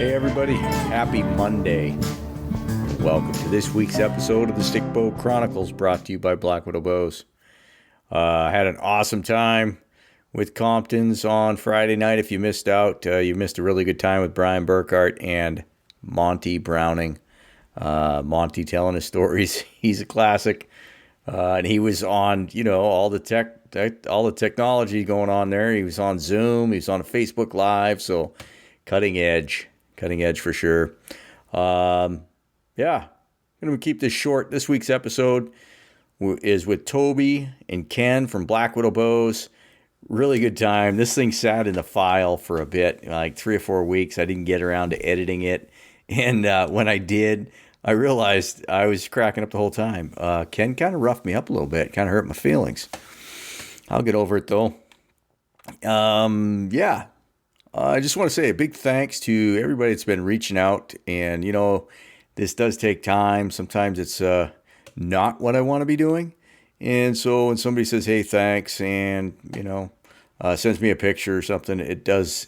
Hey everybody, happy Monday. Welcome to this week's episode of the Stickbow Chronicles, brought to you by Blackwidow Bows. Had an awesome time with Compton's on Friday night. If you missed out, you missed a really good time with Brian Burkhart and Monty Browning. Monty telling his stories. He's a classic. And he was on, all the technology going on there. He was on Zoom. He was on a Facebook Live. So cutting edge for sure. Going to keep this short. This week's episode is with Toby and Ken from Blackwidow Bows. Really good time. This thing sat in the file for a bit, like 3 or 4 weeks. I didn't get around to editing it. And when I did, I realized I was cracking up the whole time. Ken kind of roughed me up a little bit, kind of hurt my feelings. I'll get over it though. I just want to say a big thanks to everybody that's been reaching out. And, this does take time. Sometimes it's not what I want to be doing. And so when somebody says, hey, thanks, and, sends me a picture or something, it does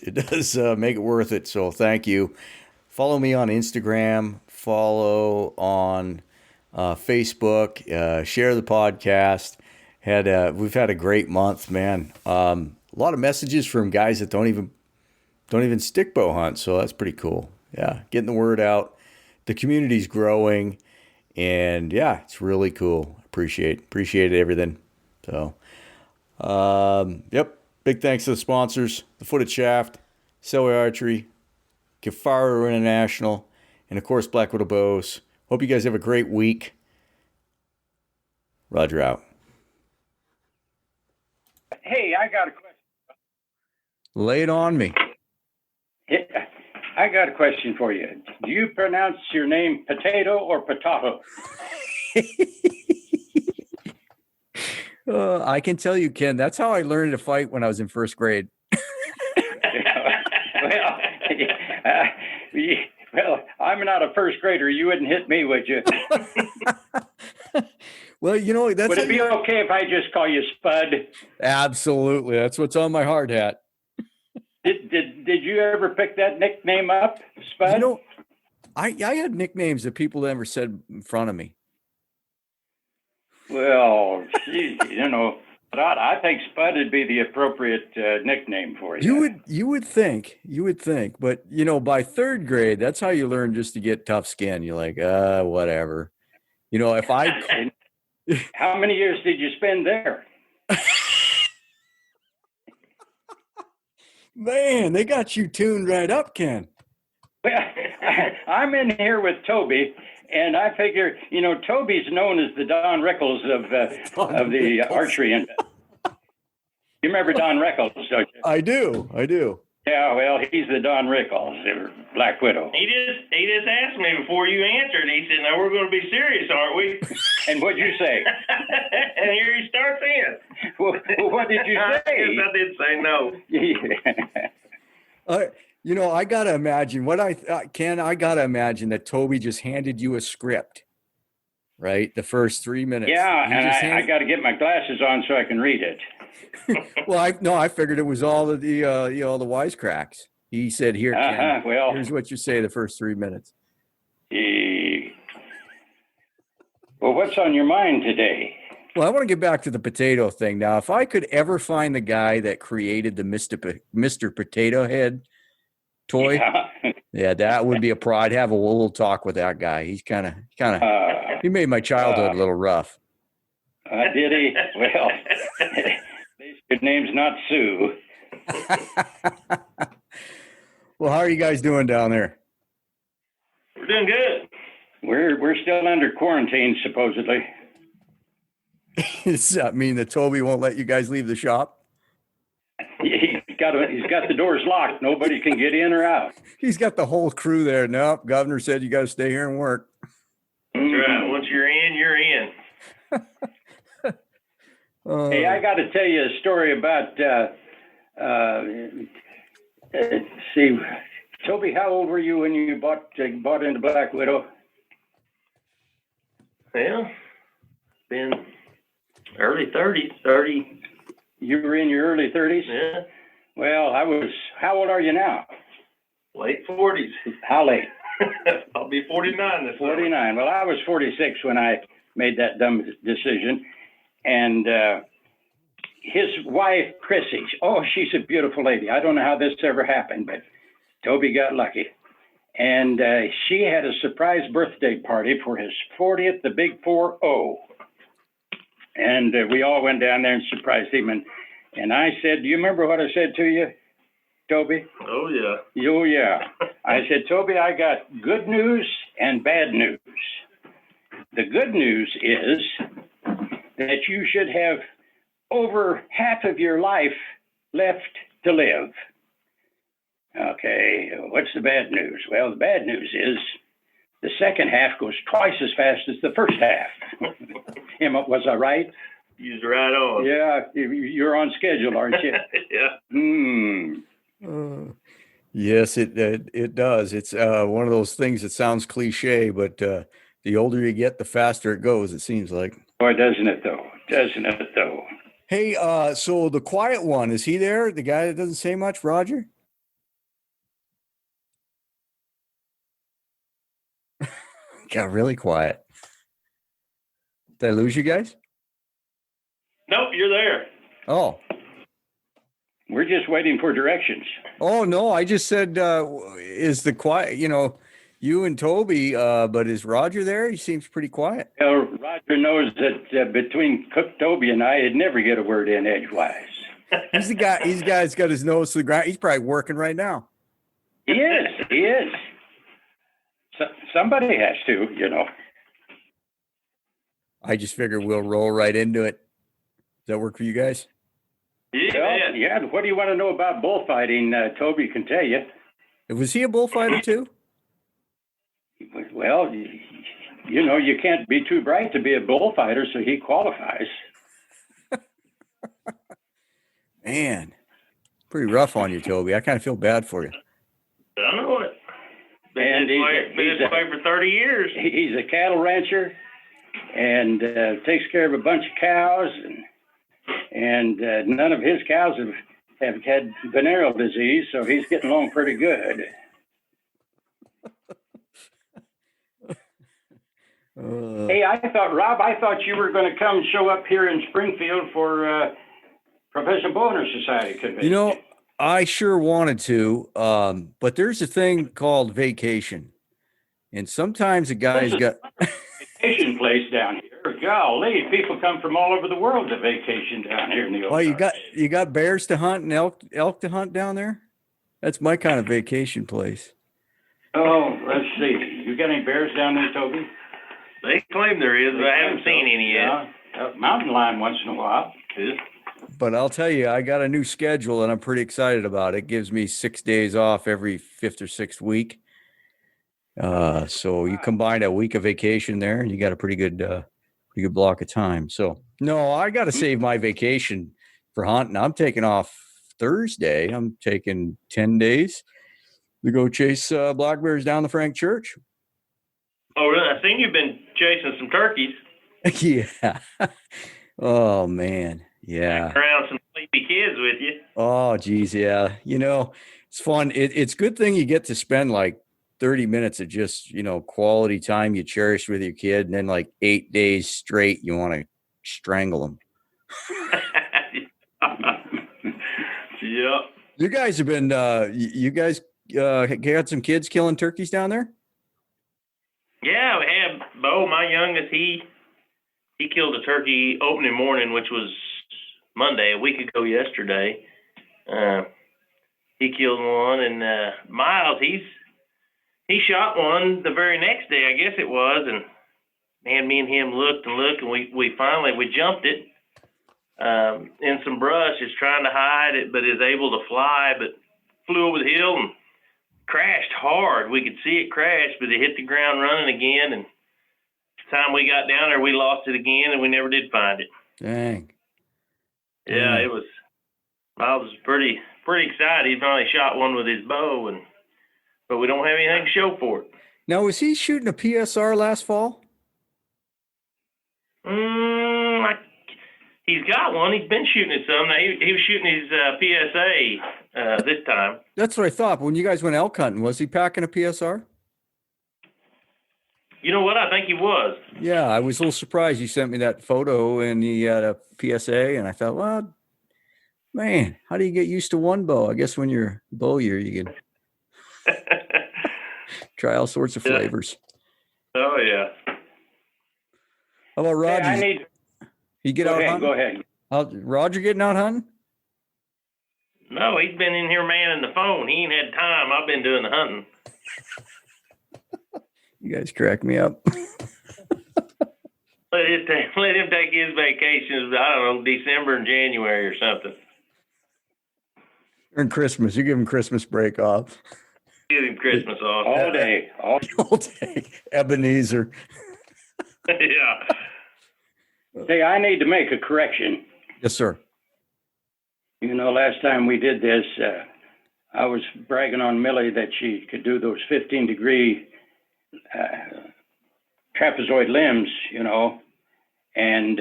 make it worth it. So thank you. Follow me on Instagram. Follow on Facebook. Share the podcast. We've had a great month, man. A lot of messages from guys that don't even stick bow hunt, so that's pretty cool. Yeah, getting the word out. The community's growing, and yeah, it's really cool. Appreciate everything. So, big thanks to the sponsors: the Footed Shaft, Selway Archery, Kifaru Intl, and of course Blackwidow Bows. Hope you guys have a great week. Roger out. Hey, I got a question. Lay it on me. I got a question for you. Do you pronounce your name potato or potato? I can tell you, Ken, that's how I learned to fight when I was in first grade. Well, I'm not a first grader. You wouldn't hit me, would you? Well, that's... Would it be okay if I just call you Spud? Absolutely. That's what's on my hard hat. Did you ever pick that nickname up, Spud? I had nicknames that people never said in front of me. Well, geez, I think Spud would be the appropriate nickname for you. You would think, but by third grade, that's how you learn just to get tough skin. You're like, whatever. If I... How many years did you spend there? Man, they got you tuned right up, Ken. Well, I'm in here with Toby, and I figure, Toby's known as the Don Rickles of the archery. You remember Don Rickles, don't you? I do. Yeah, well, he's the Don Rickles, Black Widow. He just asked me before you answered. He said, "Now we're going to be serious, aren't we?" And what'd you say? And here he starts in. Well, what did you say? I did say no. I gotta imagine I gotta imagine that Toby just handed you a script, right? The first 3 minutes. Yeah, and I got to get my glasses on so I can read it. Well, I figured it was all of the the wisecracks. He said, "Here, Ken, here's what you say the first 3 minutes." Well, what's on your mind today? Well, I want to get back to the potato thing now. If I could ever find the guy that created the Mr. Potato Head toy, yeah, that would be a pro. I'd have a little talk with that guy. He's kind of he made my childhood a little rough. Did he? Well, his name's not Sue. Well, how are you guys doing down there? We're doing good. We're still under quarantine, supposedly. Does that mean that Toby won't let you guys leave the shop? He's got the doors locked. Nobody can get in or out. He's got the whole crew there. Nope, governor said you got to stay here and work. That's right. Once you're in, you're in. Hey, I got to tell you a story about. See, Toby, how old were you when you bought into Black Widow? Well, been early 30s, 30. You were in your early 30s? Yeah. Well, how old are you now? Late 40s. How late? I'll be 49 this summer. 49. Well, I was 46 when I made that dumb decision. And his wife, Chrissy, she's a beautiful lady. I don't know how this ever happened, but Toby got lucky. And she had a surprise birthday party for his 40th, the big 4-0. And we all went down there and surprised him. And I said, do you remember what I said to you, Toby? Oh, yeah. Oh, yeah. I said, Toby, I got good news and bad news. The good news is that you should have over half of your life left to live. Okay, what's the bad news? Well, the bad news is the second half goes twice as fast as the first half. Was I right? You're right on. Yeah, you're on schedule, aren't you? Yeah. Yes, it does. It's one of those things that sounds cliche, but the older you get, the faster it goes, it seems like. Boy, doesn't it though? Doesn't it though? Hey, so the quiet one, is he there? The guy that doesn't say much, Roger? Got really quiet. Did I lose you guys? Nope, you're there. Oh. We're just waiting for directions. Oh, no, I just said, is the quiet, you and Toby, but is Roger there? He seems pretty quiet. Well, Roger knows that between Cook, Toby, and I, he'd never get a word in edgewise. He's the guy, he's got his nose to the ground. He's probably working right now. He is. Somebody has to, I just figured we'll roll right into it. Does that work for you guys? Yeah. What do you want to know about bullfighting? Toby can tell you. Was he a bullfighter too? Well, you can't be too bright to be a bullfighter, so he qualifies. Man, pretty rough on you, Toby. I kind of feel bad for you. I know it. And Been this way for 30 years. He's a cattle rancher and takes care of a bunch of cows, and none of his cows have had venereal disease, so he's getting along pretty good. Hey, Rob, I thought you were going to come show up here in Springfield for Professional Bowhunter Society convention. I sure wanted to, but there's a thing called vacation. And sometimes a guy's got vacation place down here. Golly, people come from all over the world to vacation down here in the Ozarks. You got bears to hunt and elk to hunt down there? That's my kind of vacation place. Oh, let's see. You got any bears down there, Toby? They claim there is, but I haven't seen any yet. Yeah. Mountain lion once in a while. Yeah. But I'll tell you, I got a new schedule and I'm pretty excited about it. It gives me 6 days off every 5th or 6th week. So you combine a week of vacation there and you got a pretty good block of time. So no, I got to save my vacation for hunting. I'm taking off Thursday. I'm taking 10 days to go chase black bears down the Frank Church. Oh, really? I think you've been chasing some turkeys. Yeah. Oh man. Yeah. Around some sleepy kids with you. Oh, geez. Yeah. It's fun. It's a good thing you get to spend like 30 minutes of just, quality time you cherish with your kid. And then like 8 days straight, you want to strangle them. Yep. You guys have been, got some kids killing turkeys down there? Yeah, we had Bo, my youngest, he killed a turkey opening morning, which was Monday, a week ago yesterday. He killed one, and Miles, he shot one the very next day, I guess it was, and man, me and him looked, and we finally jumped it in some brush, just trying to hide it, but is able to fly, but flew over the hill and crashed hard. We could see it crash, but it hit the ground running again, and the time we got down there, we lost it again, and we never did find it. Dang. Yeah, it was. I was pretty excited. He finally shot one with his bow, but we don't have anything to show for it. Now, was he shooting a PSR last fall? He's got one. He's been shooting it some. Now, he was shooting his PSA this time. That's what I thought. When you guys went elk hunting, was he packing a PSR? You know what? I think he was. Yeah, I was a little surprised. You sent me that photo and he had a PSA, and I thought, well, man, how do you get used to one bow? I guess when you're bow year, you can try all sorts of flavors. Oh, yeah. How about Roger? Hey, he get out hunting? Go ahead. Roger getting out hunting? No, he's been in here manning the phone. He ain't had time. I've been doing the hunting. You guys crack me up. Let him take his vacations, I don't know, December and January or something. During Christmas. You give him Christmas break off. Give him Christmas off. All day. All day. Ebenezer. Yeah. Hey, I need to make a correction. Yes, sir. You know, last time we did this, I was bragging on Millie that she could do those 15-degree trapezoid limbs, you know, and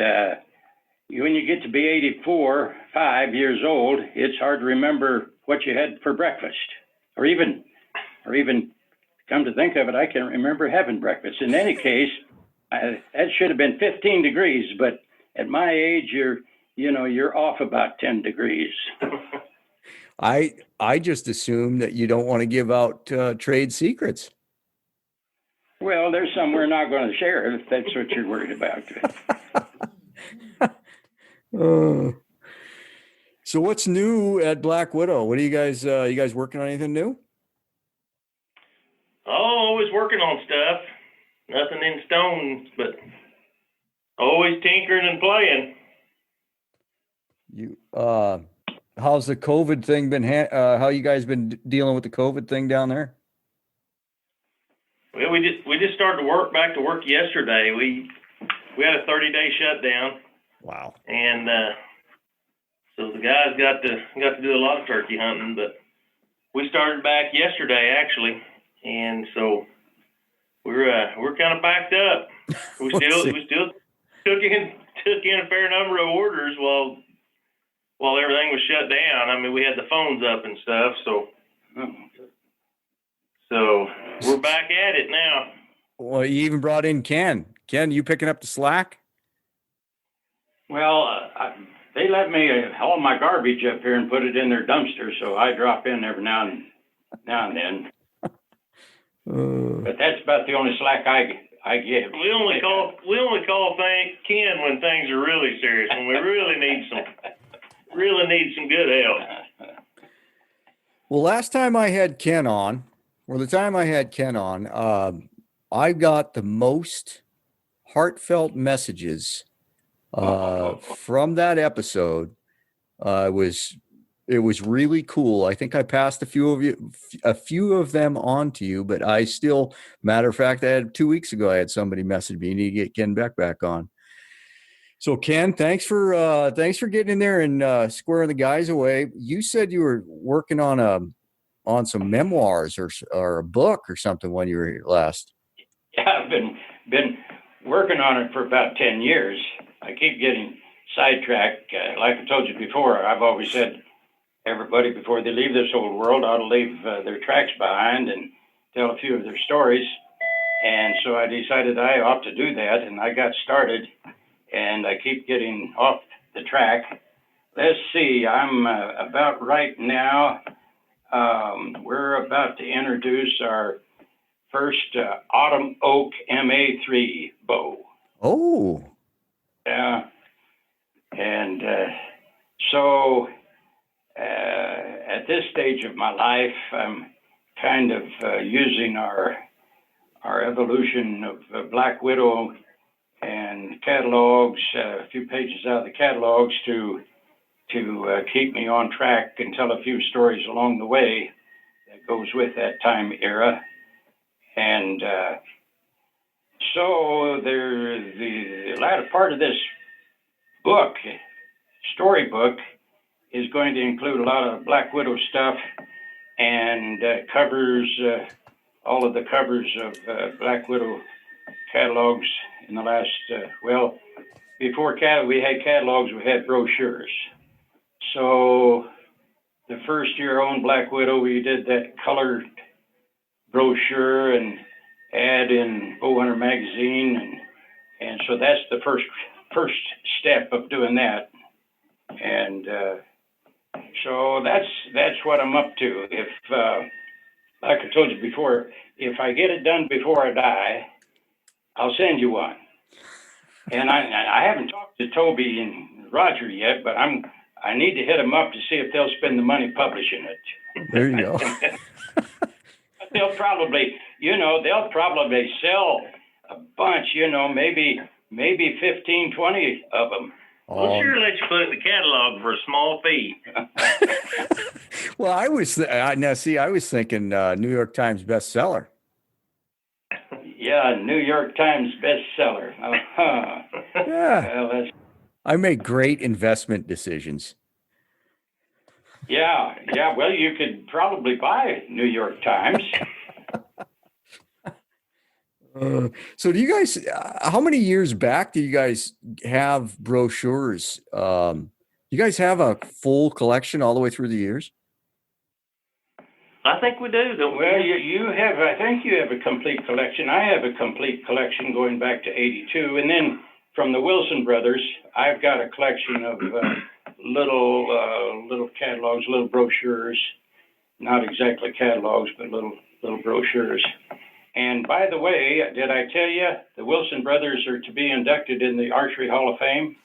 when you get to be 84, 5 years old, it's hard to remember what you had for breakfast, or even come to think of it, I can't remember having breakfast. In any case, that should have been 15 degrees, but at my age, you're off about 10 degrees. I just assume that you don't want to give out trade secrets. Well, there's some we're not going to share if that's what you're worried about. So what's new at Blackwidow? What are you guys working on anything new? Oh, always working on stuff. Nothing in stone, but always tinkering and playing. How's the COVID thing been? How you guys been dealing with the COVID thing down there? Well, we just started to back to work yesterday. We had a 30-day shutdown. Wow. And so the guys got to do a lot of turkey hunting, but we started back yesterday actually, and so we're kind of backed up. We still took in a fair number of orders while everything was shut down. I mean, we had the phones up and stuff, so we're back at it now. Well, you even brought in Ken. Ken, you picking up the slack? Well, they let me haul my garbage up here and put it in their dumpster, so I drop in every now and then. But that's about the only slack I get. We only call Ken when things are really serious, when we really need some good help. Well, the time I had Ken on, I got the most heartfelt messages from that episode. It was really cool. I think I passed a few of them on to you, but I still, matter of fact, I had 2 weeks ago, I had somebody message me, you need to get Ken Beck back on. So Ken, thanks for getting in there and squaring the guys away. You said you were working on some memoirs or a book or something when you were here last. Yeah, I've been working on it for about 10 years. I keep getting sidetracked. Like I told you before, I've always said everybody before they leave this old world ought to leave their tracks behind and tell a few of their stories. And so I decided I ought to do that, and I got started, and I keep getting off the track. Let's see, I'm about right now, we're about to introduce our first Autumn Oak MA3 bow. Oh. Yeah. And so at this stage of my life, I'm kind of using our evolution of Blackwidow and catalogs, a few pages out of the catalogs to keep me on track and tell a few stories along the way that goes with that time era. And so the latter part of this book, storybook, is going to include a lot of Blackwidow stuff and covers all of the covers of Blackwidow catalogs in the last, before we had catalogs, we had brochures. So the first year I owned Blackwidow, we did that colored brochure and ad in Bowhunter magazine, and so that's the first step of doing that, and so that's what I'm up to. If like I told you before, if I get it done before I die, I'll send you one. And I haven't talked to Toby and Roger yet, but I need to hit them up to see if they'll spend the money publishing it. There you go. They'll probably sell a bunch, maybe 15, 20 of them. We'll sure let you put it in the catalog for a small fee. Well, I was thinking New York Times bestseller. Yeah, New York Times bestseller. Uh-huh. Yeah. Well, I make great investment decisions. yeah. Well, you could probably buy New York Times. So do you guys, how many years back do you guys have brochures? You guys have a full collection all the way through the years? I think we do, don't we? Well, you have, I think you have a complete collection. I have a complete collection going back to 82. And then from the Wilson brothers, I've got a collection of little catalogs, little brochures, not exactly catalogs, but little brochures. And by the way, did I tell you the Wilson brothers are to be inducted in the Archery Hall of Fame?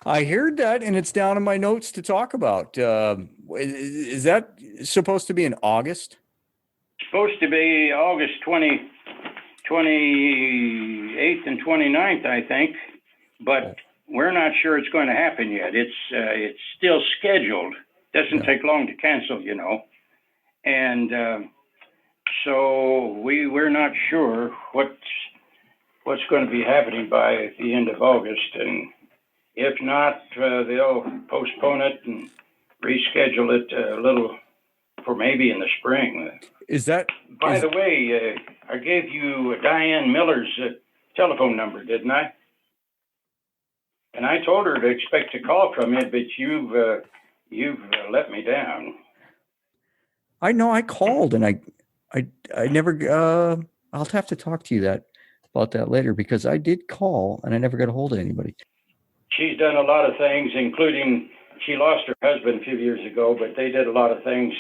I heard that, and it's down in my notes to talk about. Is that supposed to be in August? Supposed to be August 28th and 29th, I think, but we're not sure it's going to happen yet. It's still scheduled. Doesn't take long to cancel, and so we're not sure what's going to be happening by the end of August, and if not, they'll postpone it and reschedule it a little for maybe in the spring. By the way, I gave you Diane Miller's telephone number, didn't I? And I told her to expect a call from you, but you've let me down. I know I called and I never, I'll have to talk to you about that later, because I did call and I never got a hold of anybody. She's done a lot of things, including she lost her husband a few years ago, but they did a lot of things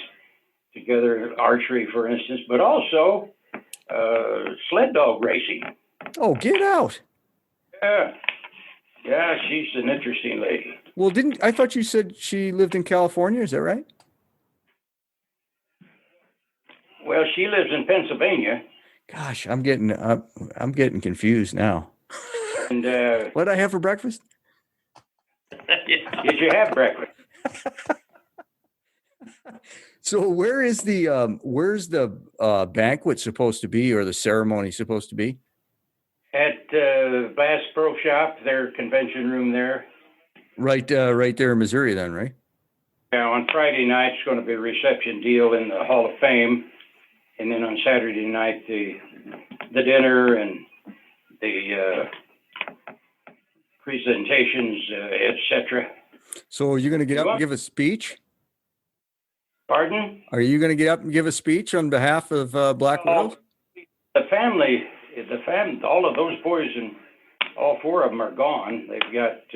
together, archery, for instance, but also sled dog racing. Oh, get out. Yeah, she's an interesting lady. Well, I thought you said she lived in California. Is that right? Well, she lives in Pennsylvania. Gosh, I'm getting confused now. And what did I have for breakfast? Did you have breakfast? So where's the banquet supposed to be, or the ceremony supposed to be? At Bass Pro Shop, their convention room there. Right there in Missouri then, right? Yeah, on Friday night, it's going to be a reception deal in the Hall of Fame. And then on Saturday night, the dinner and the presentations, etc. So are you going to get up and give a speech? Pardon? Are you going to get up and give a speech on behalf of Blackwidow? The family, all of those boys, and all four of them are gone. They've got,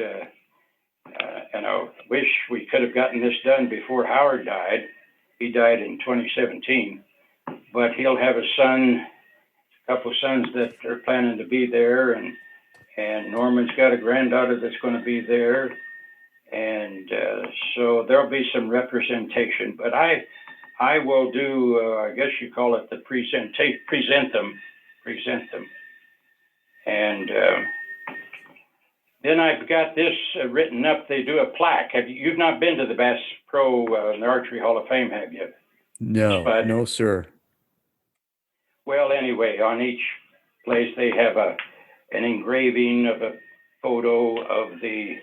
and I wish we could have gotten this done before Howard died. He died in 2017. But he'll have a couple of sons that are planning to be there, and Norman's got a granddaughter that's going to be there, and so there'll be some representation. But I will do, I guess you call it the present them, and then I've got this written up. They do a plaque. You've not been to the Bass Pro and the Archery Hall of Fame, have you? No, no, sir. Well, anyway, on each place they have an engraving of a photo of the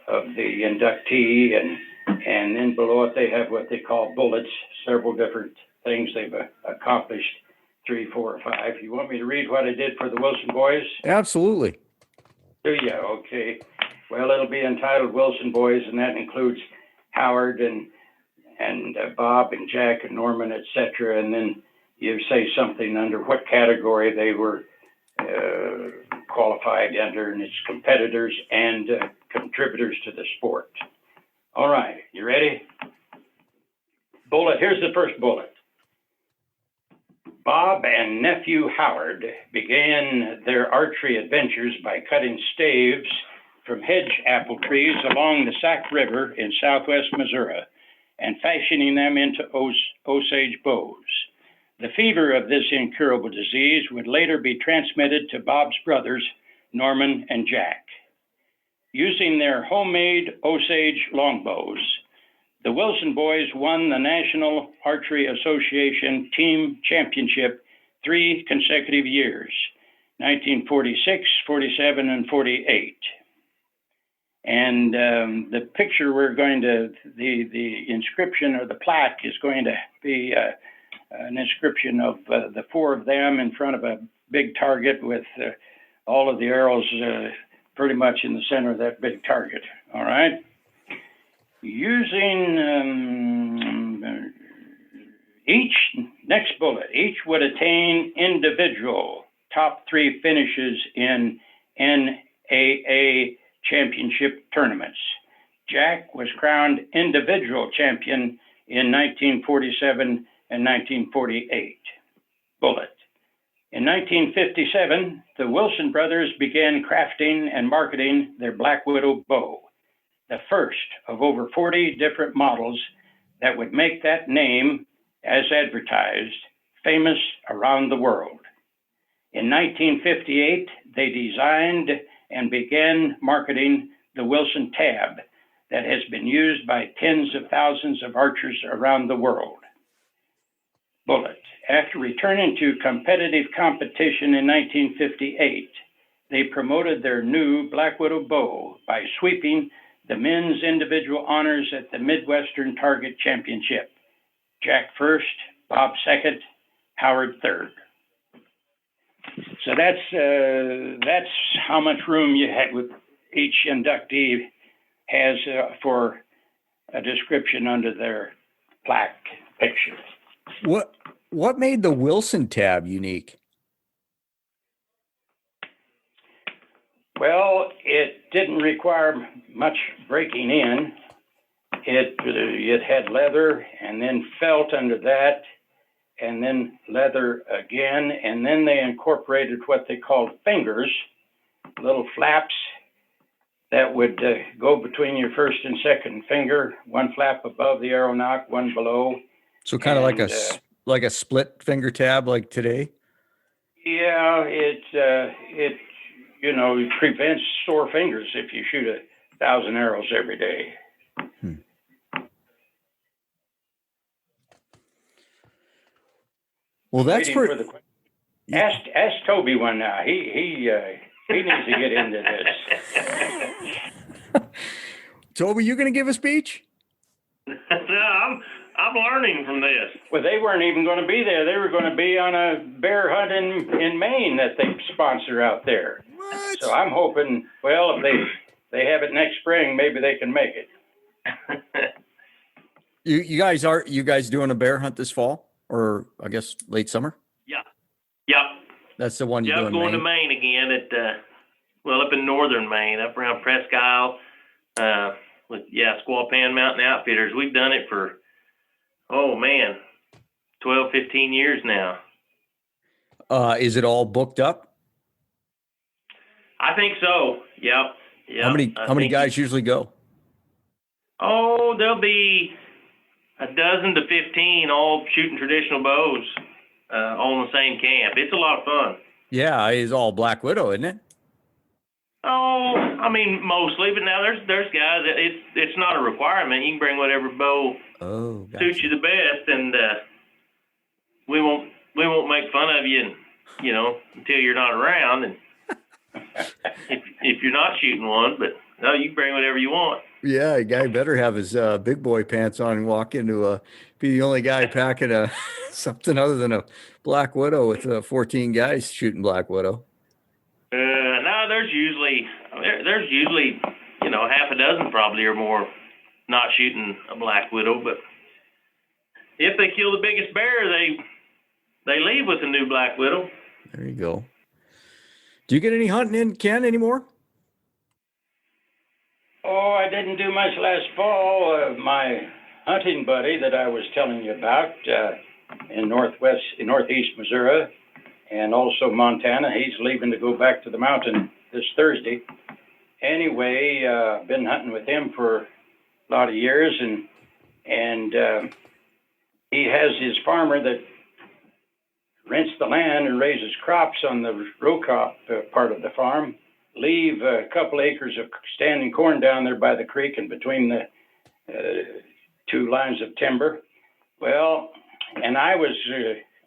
inductee, and then below it they have what they call bullets, several different things they've accomplished, 3, 4, or 5. You want me to read what I did for the Wilson boys? Absolutely. Do you? Okay. Well, it'll be entitled Wilson Boys, and that includes Howard and Bob and Jack and Norman, etc. And then you say something under what category they were qualified under, and it's competitors and contributors to the sport. All right, you ready? Bullet, here's the first bullet. Bob and nephew Howard began their archery adventures by cutting staves from hedge apple trees along the Sac River in southwest Missouri and fashioning them into Osage bows. The fever of this incurable disease would later be transmitted to Bob's brothers, Norman and Jack. Using their homemade Osage longbows, the Wilson boys won the National Archery Association Team Championship 3 consecutive years, 1946, 47, and 48. And the picture the inscription or the plaque is going to be an inscription of the 4 of them in front of a big target with all of the arrows pretty much in the center of that big target. All right. Using next bullet, each would attain individual top 3 finishes in NAA championship tournaments. Jack was crowned individual champion in 1947 and 1948. Bullet. In 1957, the Wilson brothers began crafting and marketing their Blackwidow bow, the first of over 40 different models that would make that name, as advertised, famous around the world. In 1958, they designed and began marketing the Wilson tab that has been used by tens of thousands of archers around the world. Bullet. After returning to competitive competition in 1958, they promoted their new Blackwidow bow by sweeping the men's individual honors at the Midwestern Target Championship. Jack first, Bob second, Howard third. So that's how much room you had with each inductee has for a description under their plaque picture. What made the Wilson tab unique? Well, it didn't require much breaking in. It had leather and then felt under that, and then leather again, and then they incorporated what they called fingers, little flaps that would go between your first and second finger, one flap above the arrow nock, one below. So kind of like a split finger tab like today? Yeah, it prevents sore fingers if you shoot 1,000 arrows every day. Well, that's Ask Toby one now. He needs to get into this. Toby, you going to give a speech? No, I'm learning from this. Well, they weren't even going to be there. They were going to be on a bear hunt in Maine that they sponsor out there. What? So I'm hoping, well, if they have it next spring, maybe they can make it. You guys doing a bear hunt this fall, or I guess late summer? Yeah. Yep. That's the one you're doing. I'm going to Maine again up in northern Maine, up around Presque Isle, with Squaw Pan Mountain Outfitters. We've done it for 12, 15 years now. Is it all booked up? I think so. Yep. How many guys usually go? Oh, there'll be a dozen to 15 all shooting traditional bows all in the same camp. It's a lot of fun. Yeah, it's all Blackwidow, isn't it? Oh, I mean mostly, but now there's guys that it's not a requirement. You can bring whatever bow suits you the best, and we won't make fun of you, until you're not around, and if you're not shooting one. But no, you can bring whatever you want. Yeah, a guy better have his big boy pants on and walk into be the only guy packing something other than a Blackwidow with 14 guys shooting Blackwidow. No, there's usually half a dozen probably or more not shooting a Blackwidow, but if they kill the biggest bear, they leave with a new black widow. There you go. Do you get any hunting in, Ken, anymore? Oh, I didn't do much last fall. My hunting buddy that I was telling you about in northeast Missouri and also Montana, he's leaving to go back to the mountain this Thursday. Anyway, I've been hunting with him for a lot of years, and he has his farmer that rents the land and raises crops on the row crop part of the farm. Leave a couple acres of standing corn down there by the creek and between the two lines of timber. Well, and I was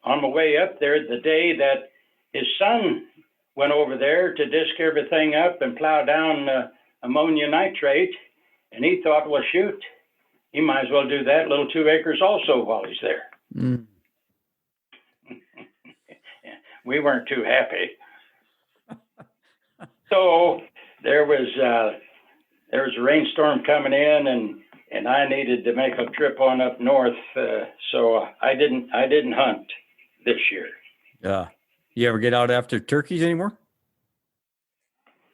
on my way up there the day that his son went over there to disc everything up and plow down ammonia nitrate, and he thought, well, shoot, he might as well do that little 2 acres also while he's there. Mm. We weren't too happy. So there was a rainstorm coming in, and I needed to make a trip on up north, so I didn't hunt this year. Yeah. You ever get out after turkeys anymore?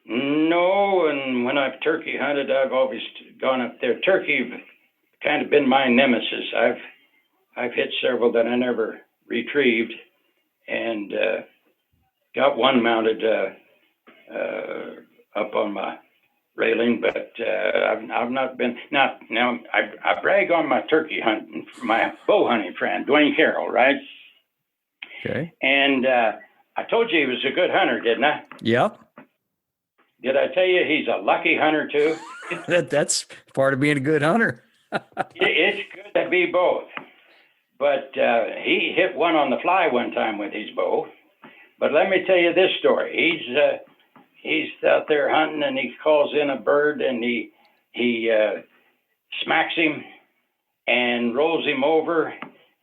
No, and when I've turkey hunted, I've always gone up there. Turkey kind of been my nemesis. I've hit several that I never retrieved, and got one mounted up on my railing, but I've not been. Now I brag on my turkey hunting, my bow hunting friend Dwayne Carroll, right? Okay. And I told you he was a good hunter, didn't I? Yep. Did I tell you he's a lucky hunter too? That's part of being a good hunter. It's good to be both. But he hit one on the fly one time with his bow. But let me tell you this story. He's out there hunting, and he calls in a bird, and he smacks him and rolls him over,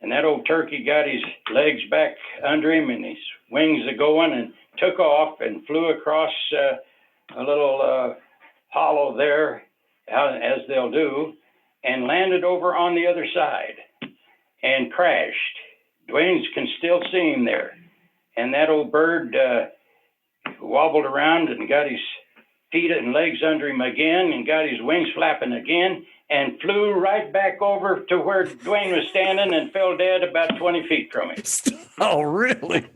and that old turkey got his legs back under him and his wings a going and took off and flew across a little hollow there, as they'll do, and landed over on the other side and crashed. Dwayne can still see him there. And that old bird wobbled around and got his feet and legs under him again and got his wings flapping again and flew right back over to where Dwayne was standing and fell dead about 20 feet from him. Oh, really?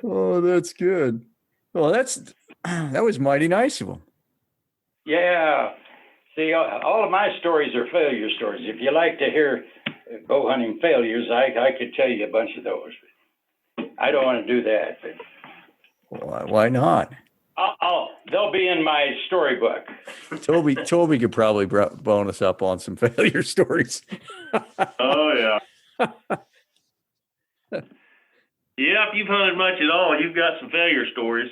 Oh, that's good. Well, that was mighty nice of him. Yeah. See, all of my stories are failure stories. If you like to hear bow hunting failures, I could tell you a bunch of those. I don't want to do that. But why not? They'll be in my storybook. Toby could probably bone us up on some failure stories. Oh, yeah. Yeah, if you've hunted much at all, you've got some failure stories.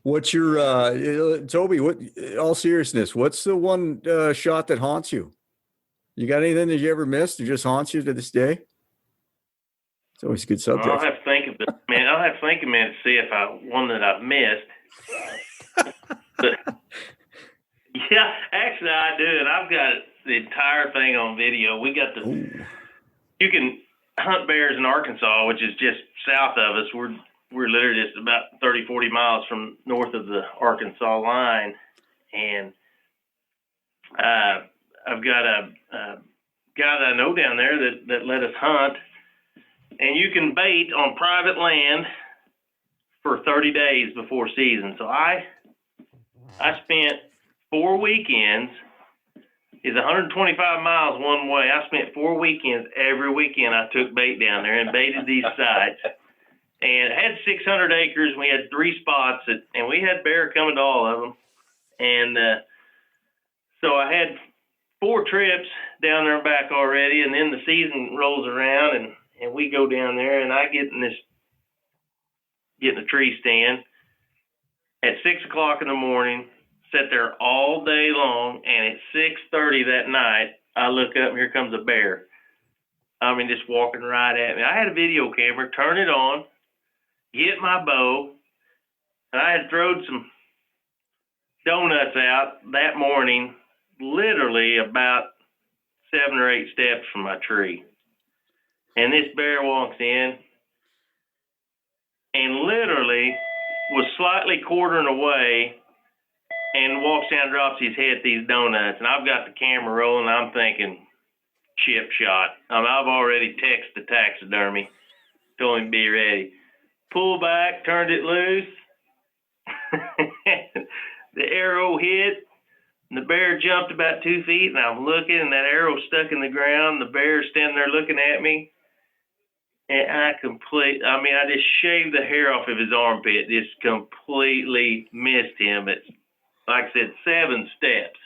What's your, Toby, all seriousness, what's the one shot that haunts you? You got anything that you ever missed that just haunts you to this day? It's always a good subject. I'll have to think of it, man. I'll have to think a minute to see if one that I've missed. But, yeah, actually I do, and I've got the entire thing on video. We got you can hunt bears in Arkansas, which is just south of us. We're literally just about 30, 40 miles from north of the Arkansas line, and I've got a guy that I know down there that let us hunt. And you can bait on private land for 30 days before season. So I spent 4 weekends. It's 125 miles one way. I spent 4 weekends. Every weekend I took bait down there and baited these sites. And it had 600 acres. We had 3 spots, and we had bear coming to all of them. And so I had 4 trips down there and back already. And then the season rolls around, and we go down there, and I get in a tree stand at 6:00 in the morning, sit there all day long, and at 6:30 that night, I look up, and here comes a bear. I mean, just walking right at me. I had a video camera, turn it on, get my bow, and I had thrown some donuts out that morning, literally about 7 or 8 steps from my tree. And this bear walks in and literally was slightly quartering away and walks down and drops his head at these donuts. And I've got the camera rolling. I'm thinking, chip shot. I've already texted the taxidermy, told him to be ready. Pull back, turned it loose. The arrow hit, and the bear jumped about 2 feet, and I'm looking, and that arrow stuck in the ground. The bear's standing there looking at me, and I just shaved the hair off of his armpit, just completely missed him. It's, like I said, 7 steps.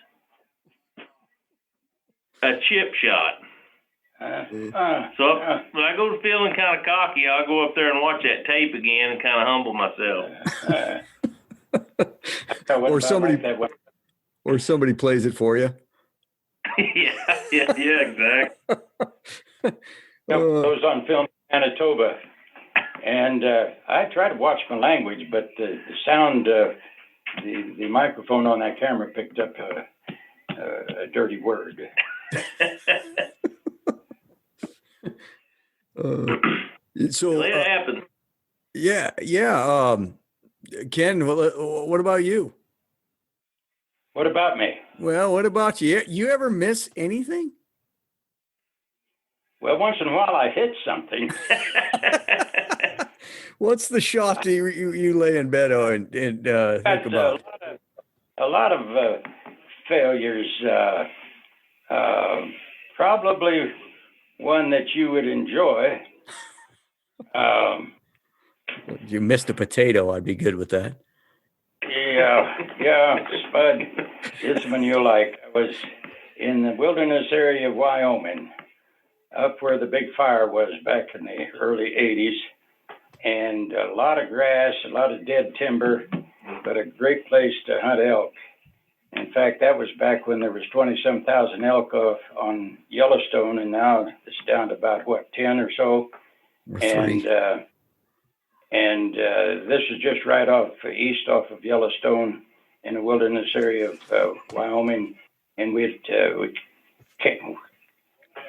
A chip shot. So when I go to feeling kind of cocky, I'll go up there and watch that tape again and kind of humble myself. Or somebody plays it for you. yeah, exactly. Those on film in Manitoba, and I try to watch my language, but the sound, the microphone on that camera picked up a dirty word. So it happened. Yeah. Ken, what about you? What about me? Well, what about you? You ever miss anything? Well, once in a while I hit something. What's the shot you lay in bed and think about? A lot of failures. Probably one that you would enjoy. You missed a potato. I'd be good with that. Yeah, Spud. This one you'll like. I was in the wilderness area of Wyoming, up where the big fire was back in the early 80s, and a lot of grass, a lot of dead timber, but a great place to hunt elk. In fact, that was back when there was 20-some thousand elk on Yellowstone, and now it's down to about, 10 or so. And this is just right east off of Yellowstone in the wilderness area of Wyoming. And we'd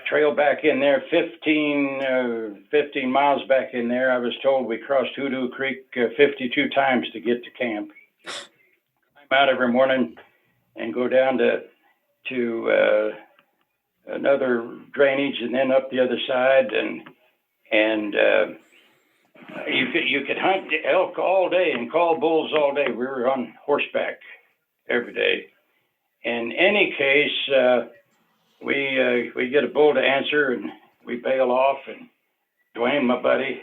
trail back in there 15 miles back in there. I was told we crossed Hoodoo Creek 52 times to get to camp. I'm out every morning and go down to another drainage and then up the other side. And you could hunt elk all day and call bulls all day. We were on horseback every day. In any case, we get a bull to answer and we bail off. And Dwayne, my buddy,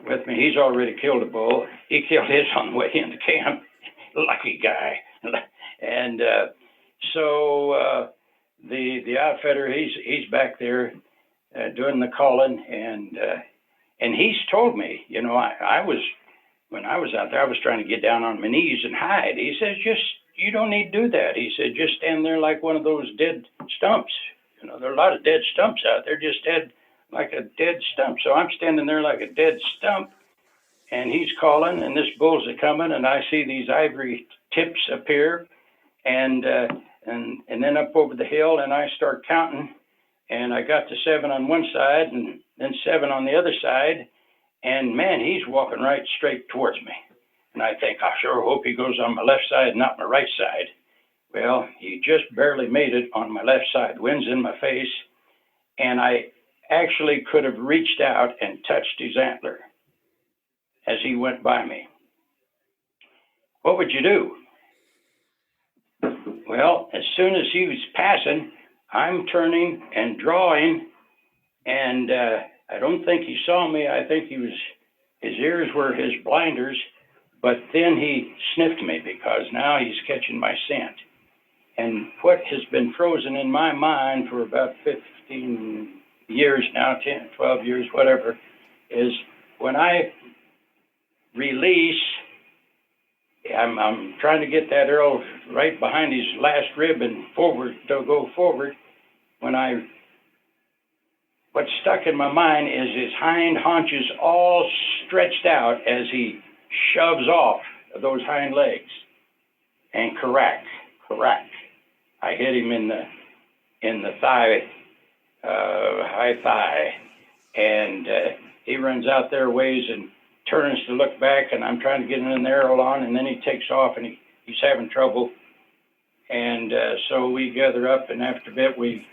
with me, he's already killed a bull. He killed his on the way into camp. Lucky guy. And so the outfitter, he's back there doing the calling, and he's told me, when I was out there, I was trying to get down on my knees and hide. He says, you don't need to do that. He said, just stand there like one of those dead stumps. There are a lot of dead stumps out there, just dead like a dead stump. So I'm standing there like a dead stump, and he's calling, and this bull's a coming, and I see these ivory tips appear, and then up over the hill, and I start counting, and I got to 7 on one side, and then 7 on the other side, and man, he's walking right straight towards me. And I think, I sure hope he goes on my left side, not my right side. Well, he just barely made it on my left side. Wind's in my face, and I actually could have reached out and touched his antler as he went by me. What would you do? Well, as soon as he was passing, I'm turning and drawing, and I don't think he saw me. I think his ears were his blinders, but then he sniffed me because now he's catching my scent. And what has been frozen in my mind for about 15 years now, 10, 12 years, whatever, is when I release, I'm trying to get that arrow right behind his last rib and forward, to go forward. What's stuck in my mind is his hind haunches all stretched out as he shoves off those hind legs. And crack. I hit him in in the thigh, high thigh, and he runs out there a ways and turns to look back, and I'm trying to get an arrow on, and then he takes off, and he's having trouble, and so we gather up, and after a bit we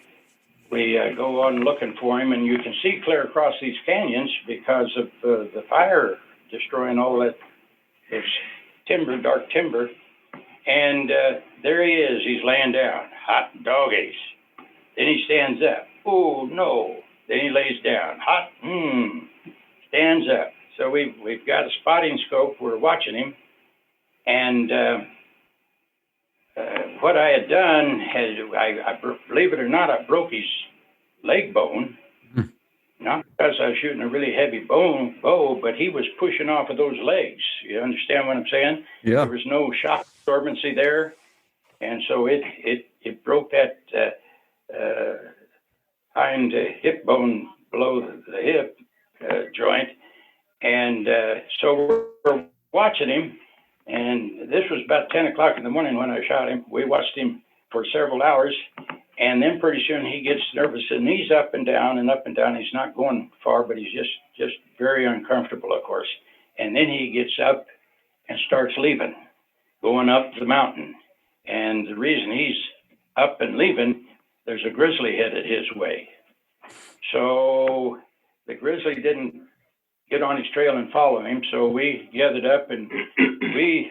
go on looking for him, and you can see clear across these canyons because of the fire destroying all that timber, dark timber. And there he is. He's laying down. Hot doggies. Then he stands up. Oh, no. Then he lays down. Hot. Stands up. So we've got a spotting scope. We're watching him. And what I had done, I believe it or not, I broke his leg bone. Not because I was shooting a really heavy bow, but he was pushing off of those legs. You understand what I'm saying? Yeah. There was no shock absorbency there, and so it broke that hind hip bone below the hip joint, and so we're watching him. And this was about 10 o'clock in the morning when I shot him. We watched him for several hours. And then pretty soon he gets nervous and he's up and down and up and down. He's not going far, but he's just very uncomfortable, of course. And then he gets up and starts leaving, going up the mountain. And the reason he's up and leaving, there's a grizzly headed his way. So the grizzly didn't get on his trail and follow him. So we gathered up and we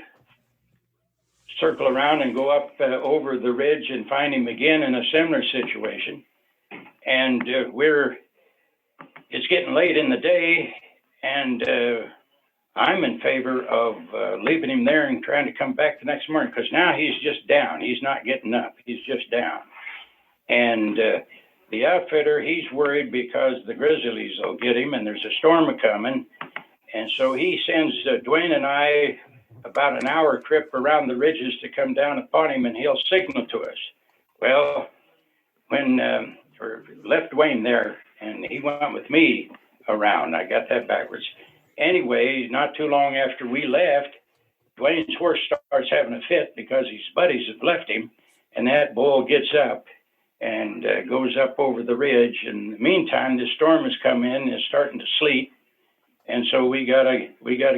circle around and go up over the ridge and find him again in a similar situation. And it's getting late in the day, and I'm in favor of leaving him there and trying to come back the next morning, because now he's just down. He's not getting up. He's just down. And the outfitter, he's worried because the grizzlies will get him, and there's a storm coming. And so he sends Dwayne and I about an hour trip around the ridges to come down upon him, and he'll signal to us. Well, when left Dwayne there, and he went with me around. I got that backwards. Anyway, not too long after we left, Dwayne's horse starts having a fit because his buddies have left him, and that bull gets up and goes up over the ridge. In the meantime, the storm has come in, is starting to sleet. And so we gotta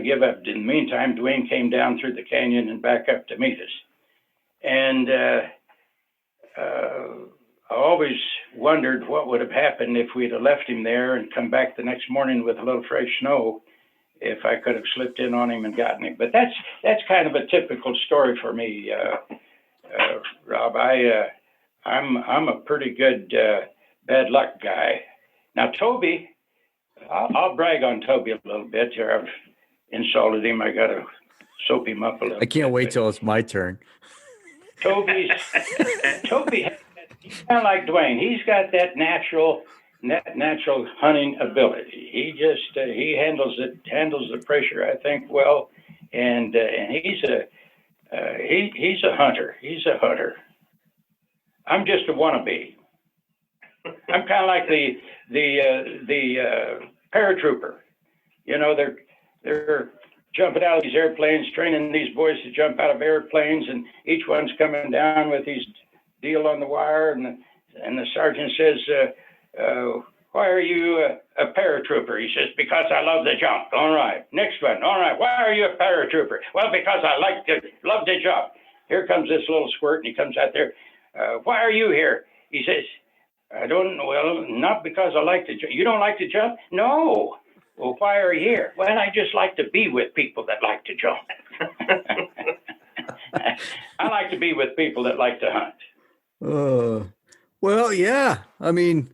give up. In the meantime, Dwayne came down through the canyon and back up to meet us. And I always wondered what would have happened if we'd have left him there and come back the next morning with a little fresh snow, if I could have slipped in on him and gotten him. But that's kind of a typical story for me, Rob. I'm a pretty good bad luck guy. Now, Toby, I'll brag on Toby a little bit here. I've insulted him. I got to soap him up a little. I can't wait till it's my turn. Toby, he's kind of like Dwayne. He's got that natural hunting ability. He handles the pressure, I think, well, and he's a hunter. He's a hunter. I'm just a wannabe. I'm kind of like the paratrooper. You know, they're jumping out of these airplanes, training these boys to jump out of airplanes, and each one's coming down with his deal on the wire, and the sergeant says, why are you a paratrooper? He says, because I love to jump. All right. Next one. All right. Why are you a paratrooper? Well, because I love to jump. Here comes this little squirt, and he comes out there. Why are you here? He says, I don't know. Well, not because I like to jump. You don't like to jump? No. Well, why are you here? Well, I just like to be with people that like to jump. I like to be with people that like to hunt. Well, yeah. I mean,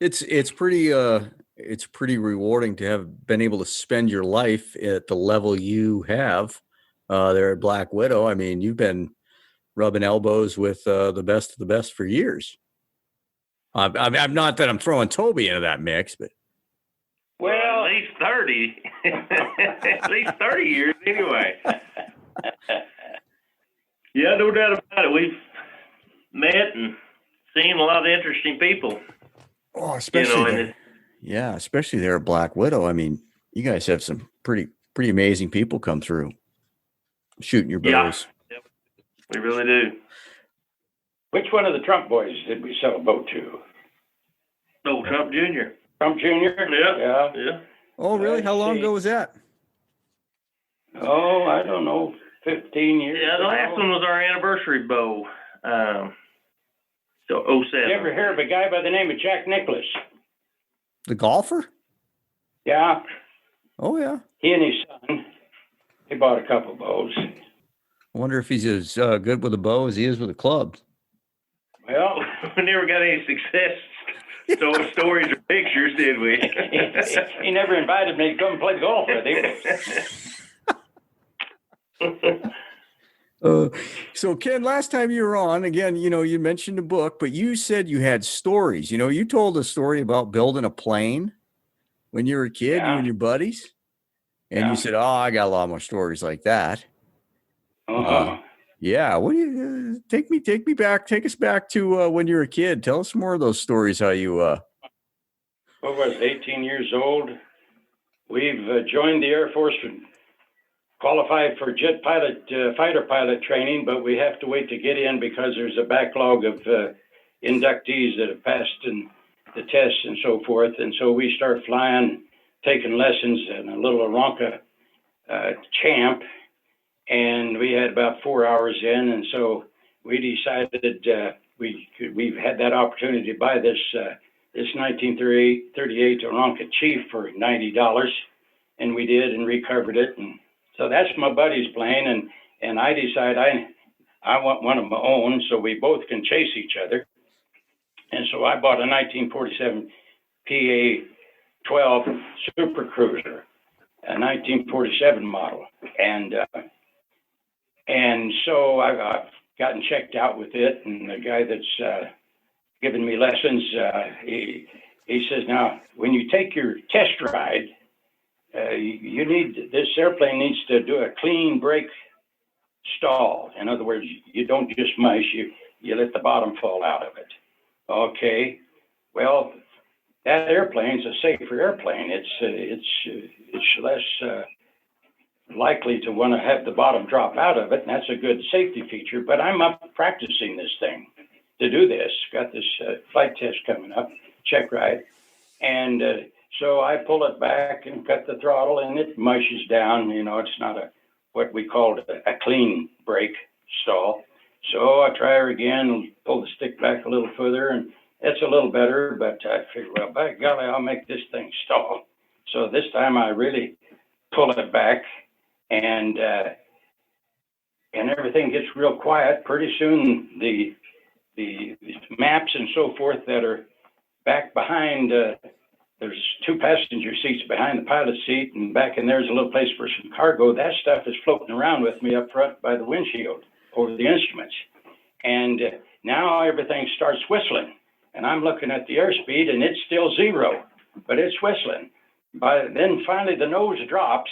it's pretty rewarding to have been able to spend your life at the level you have there at Blackwidow. I mean, you've been rubbing elbows with the best of the best for years. I'm not that I'm throwing Toby into that mix, but well, at least 30, at least 30 years anyway. Yeah, no doubt about it. We've met and seen a lot of interesting people. Oh, especially especially there at Blackwidow. I mean, you guys have some pretty amazing people come through shooting your bows. Yeah, we really do. Which one of the Trump boys did we sell a boat to? Oh, Trump Jr. Trump Jr.? Yeah. Oh, really? How long ago was that? Oh, I don't know, 15 years. Yeah, the last one was our anniversary bow. So 07. You ever hear of a guy by the name of Jack Nicklaus? The golfer? Yeah. Oh, yeah. He and his son, they bought a couple bows. I wonder if he's as good with a bow as he is with a club. Well, we never got any success stories or pictures, did we? he never invited me to come play golf with him. So Ken, last time you were on, again, you mentioned a book, but you said you had stories. You told a story about building a plane when you were a kid, you and your buddies. And you said, I got a lot more stories like that. Yeah. What do you take us back to when you were a kid. Tell us more of those stories, how you What was it, 18 years old? We've joined the Air Force and qualified for jet pilot, fighter pilot training, but we have to wait to get in because there's a backlog of inductees that have passed in the tests and so forth. And so we start flying, taking lessons in a little Aranca Champ, and we had about 4 hours in, and so we decided we've had that opportunity to buy this 1938 Aranca Chief for $90, and we did and recovered it. And so that's my buddy's plane, and I decide I want one of my own so we both can chase each other. And so I bought a 1947 PA-12 Super Cruiser, a 1947 model, and so I've gotten checked out with it, and the guy that's giving me lessons, he says, now, when you take your test ride, this airplane needs to do a clean brake stall. In other words, you don't just mush, you let the bottom fall out of it. Okay, well, that airplane's a safer airplane. It's less likely to want to have the bottom drop out of it, and that's a good safety feature. But I'm up practicing this thing to do this. Got this flight test coming up, check ride, and so I pull it back and cut the throttle, and it mushes down. It's not what we called a clean brake stall. So I try her again, pull the stick back a little further, and it's a little better, but I figure, well, by golly, I'll make this thing stall. So this time I really pull it back, and everything gets real quiet. Pretty soon the maps and so forth that are back behind, there's 2 passenger seats behind the pilot seat, and back in there's a little place for some cargo. That stuff is floating around with me up front by the windshield over the instruments. And now everything starts whistling, and I'm looking at the airspeed, and it's still 0, but it's whistling. Then finally the nose drops,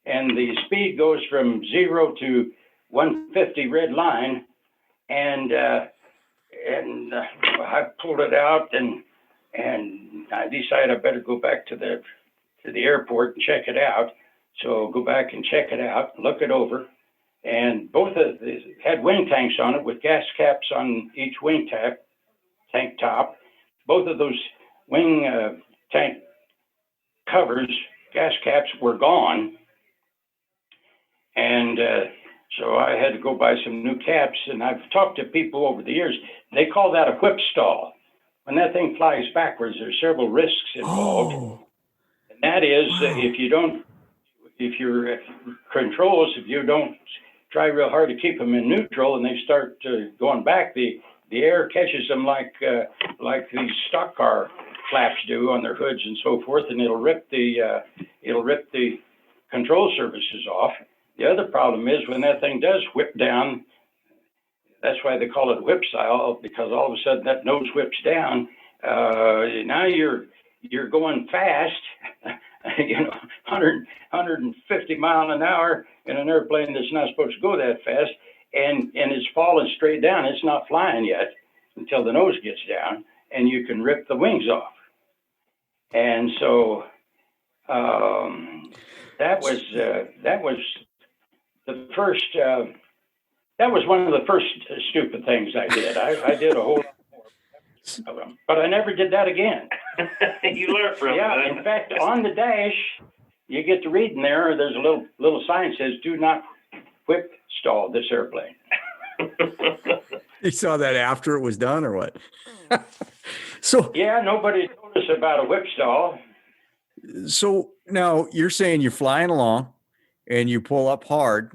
and the speed goes from 0 to 150 red line, and I pulled it out, and I decided I better go back to the airport and check it out. So go back and check it out, look it over, and both of these had wing tanks on it with gas caps on each wing tank top. Both of those wing tank covers, gas caps, were gone, and so I had to go buy some new caps. And I've talked to people over the years. They call that a Quip Stall. When that thing flies backwards, there's several risks involved. And that is, if your controls, if you don't try real hard to keep them in neutral and they start going back, the air catches them like these stock car flaps do on their hoods and so forth, and it'll rip the control surfaces off. The other problem is when that thing does whip down, that's why they call it whip style, because all of a sudden that nose whips down. Now you're going fast, 150 miles an hour in an airplane that's not supposed to go that fast, and it's falling straight down. It's not flying yet until the nose gets down, and you can rip the wings off. And so that was the first that was one of the first stupid things I did. I did a whole lot of them, but I never did that again. You learned from it. Yeah, in fact, on the dash, you get to read in there. There's a little sign that says, "Do not Quip Stall this airplane." You saw that after it was done, or what? So Yeah, nobody told us about a whip stall. So now you're saying you're flying along, and you pull up hard.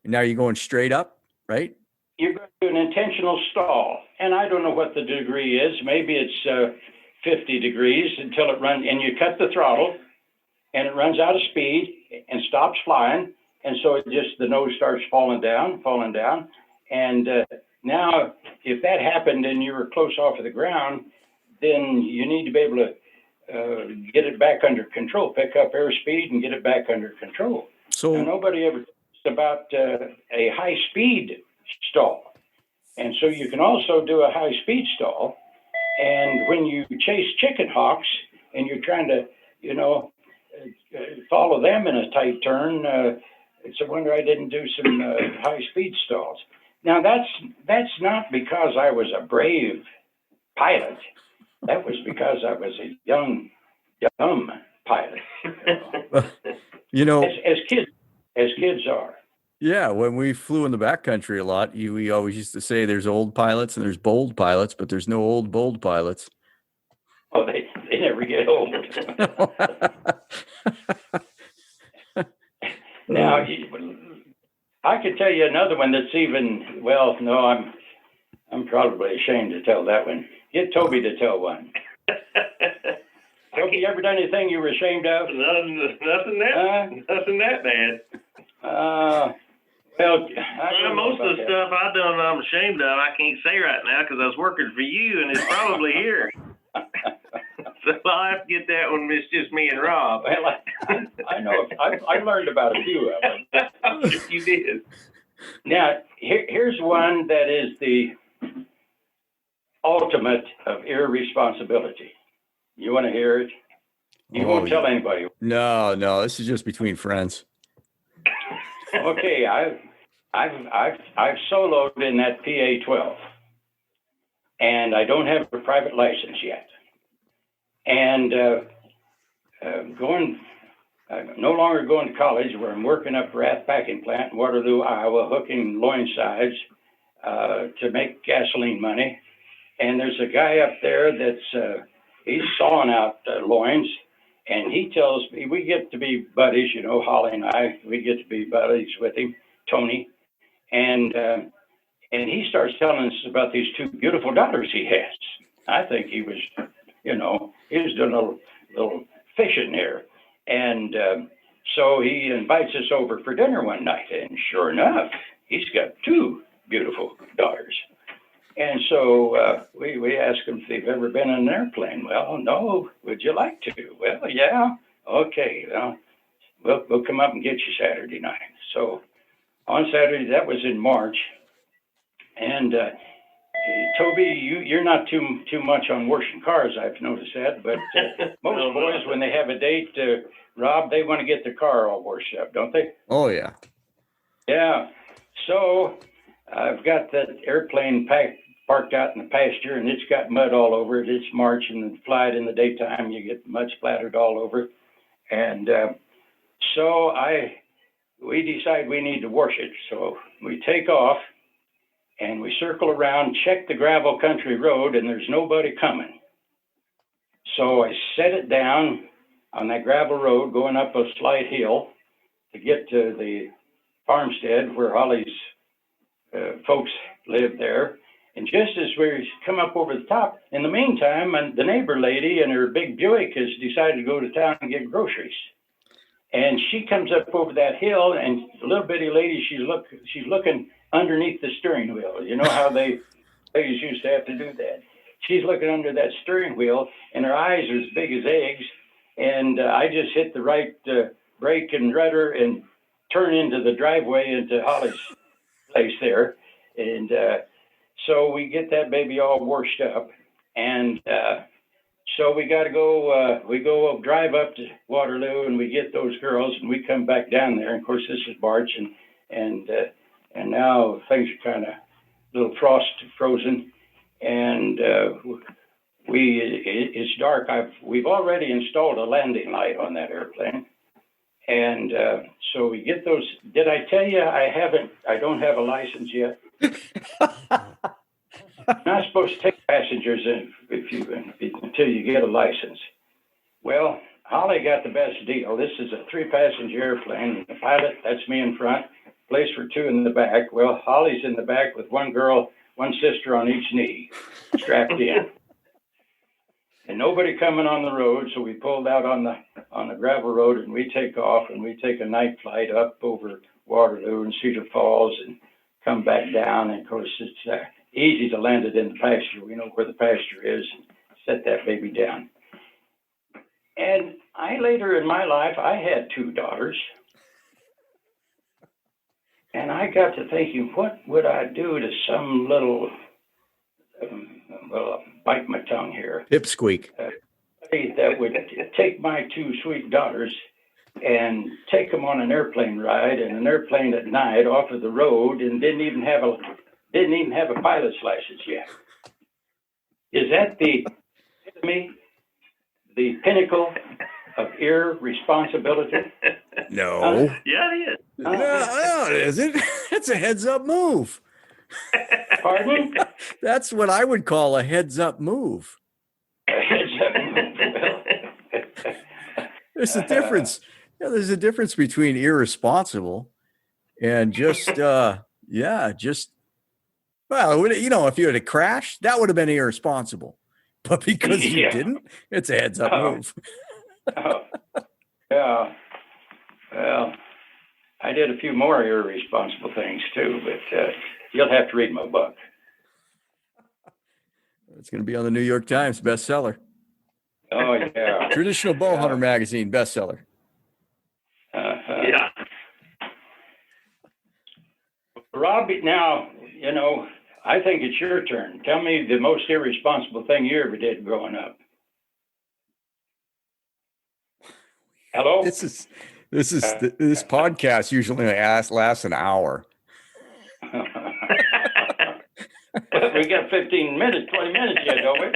And now you're going straight up, right? You're going to do an intentional stall, and I don't know what the degree is. Maybe it's 50 degrees until it runs, and you cut the throttle, and it runs out of speed and stops flying, and so the nose starts falling down, and now if that happened and you were close off of the ground, then you need to be able to get it back under control, pick up airspeed and get it back under control. So now, nobody ever about a high-speed stall. And so you can also do a high-speed stall. And when you chase chicken hawks and you're trying to, follow them in a tight turn, it's a wonder I didn't do some high-speed stalls. Now, that's not because I was a brave pilot. That was because I was a young pilot. As kids are. Yeah, when we flew in the backcountry a lot, we always used to say there's old pilots and there's bold pilots, but there's no old bold pilots. Oh, they never get old. Now, I could tell you another one that's even, well, no, I'm probably ashamed to tell that one. Get Toby to tell one. Toby, you ever done anything you were ashamed of? Nothing that bad. Most of the stuff I've done I'm ashamed of, I can't say right now because I was working for you and it's probably here. So I'll have to get that one. It's just me and Rob. Well, I know. I learned about a few of them. You did. Now, here's one that is the ultimate of irresponsibility. You want to hear it? You won't tell anybody. No, this is just between friends. Okay, I've soloed in that PA-12, and I don't have a private license yet. And no longer going to college, where I'm working up Rath Packing Plant in Waterloo, Iowa, hooking loin sides to make gasoline money. And there's a guy up there that's he's sawing out loins. And he tells me, we get to be buddies, Holly and I, we get to be buddies with him, Tony. And he starts telling us about these two beautiful daughters he has. I think he was, he was doing a little fishing there. And so he invites us over for dinner one night. And sure enough, he's got two beautiful daughters. And so we asked him if they've ever been in an airplane. Well, no. Would you like to? Well, yeah. Okay. Well, we'll come up and get you Saturday night. So on Saturday, that was in March. And Toby, you're not too much on washing cars, I've noticed that. But most boys, when they have a date, Rob, they want to get their car all washed up, don't they? Oh, yeah. Yeah. So I've got that airplane parked out in the pasture, and it's got mud all over it. It's March, and fly it in the daytime, you get mud splattered all over it. And so we decide we need to wash it. So we take off, and we circle around, check the gravel country road, and there's nobody coming. So I set it down on that gravel road going up a slight hill to get to the farmstead where Holly's folks live there. And just as we come up over the top, in the meantime, the neighbor lady and her big Buick has decided to go to town and get groceries. And she comes up over that hill, and the little bitty lady, she's looking underneath the steering wheel. You know how ladies used to have to do that. She's looking under that steering wheel, and her eyes are as big as eggs. And I just hit the right brake and rudder and turn into the driveway into Holly's place there. And so we get that baby all washed up. And so we got to go, we go drive up to Waterloo, and we get those girls, and we come back down there. And of course, this is March, and and now things are kind of a little frozen, and it's dark. We've already installed a landing light on that airplane, and so we get those. Did I tell you I don't have a license yet? Not supposed to take passengers until you get a license. Well, Holly got the best deal. This is a 3-passenger airplane. The pilot, that's me in front, place for 2 in the back. Well, Holly's in the back with one girl, one sister on each knee, strapped in. And nobody coming on the road, so we pulled out on the gravel road, and we take off, and we take a night flight up over Waterloo and Cedar Falls and come back down. And of course, it's easy to land it in the pasture. We know where the pasture is, and set that baby down. And later in my life, I had 2 daughters. And I got to thinking, what would I do to some little, I'll bite my tongue here. Pipsqueak. That would take my 2 sweet daughters and take them on an airplane ride, and an airplane at night off of the road, and didn't even have a pilot's license yet. Is that the pinnacle of irresponsibility? No. Yeah, it is. No, is it? It's a heads-up move. Pardon? That's what I would call a heads-up move. There's a difference. There's a difference between irresponsible and just, well, if you had a crash, that would have been irresponsible. But because you didn't, it's a heads-up move. Yeah. Well, I did a few more irresponsible things too, but you'll have to read my book. It's going to be on the New York Times bestseller. Oh, yeah. Traditional Bow Hunter magazine bestseller. Yeah. Robbie, now, I think it's your turn. Tell me the most irresponsible thing you ever did growing up. Hello? This podcast usually lasts an hour. We got 15 minutes, 20 minutes yet, don't we?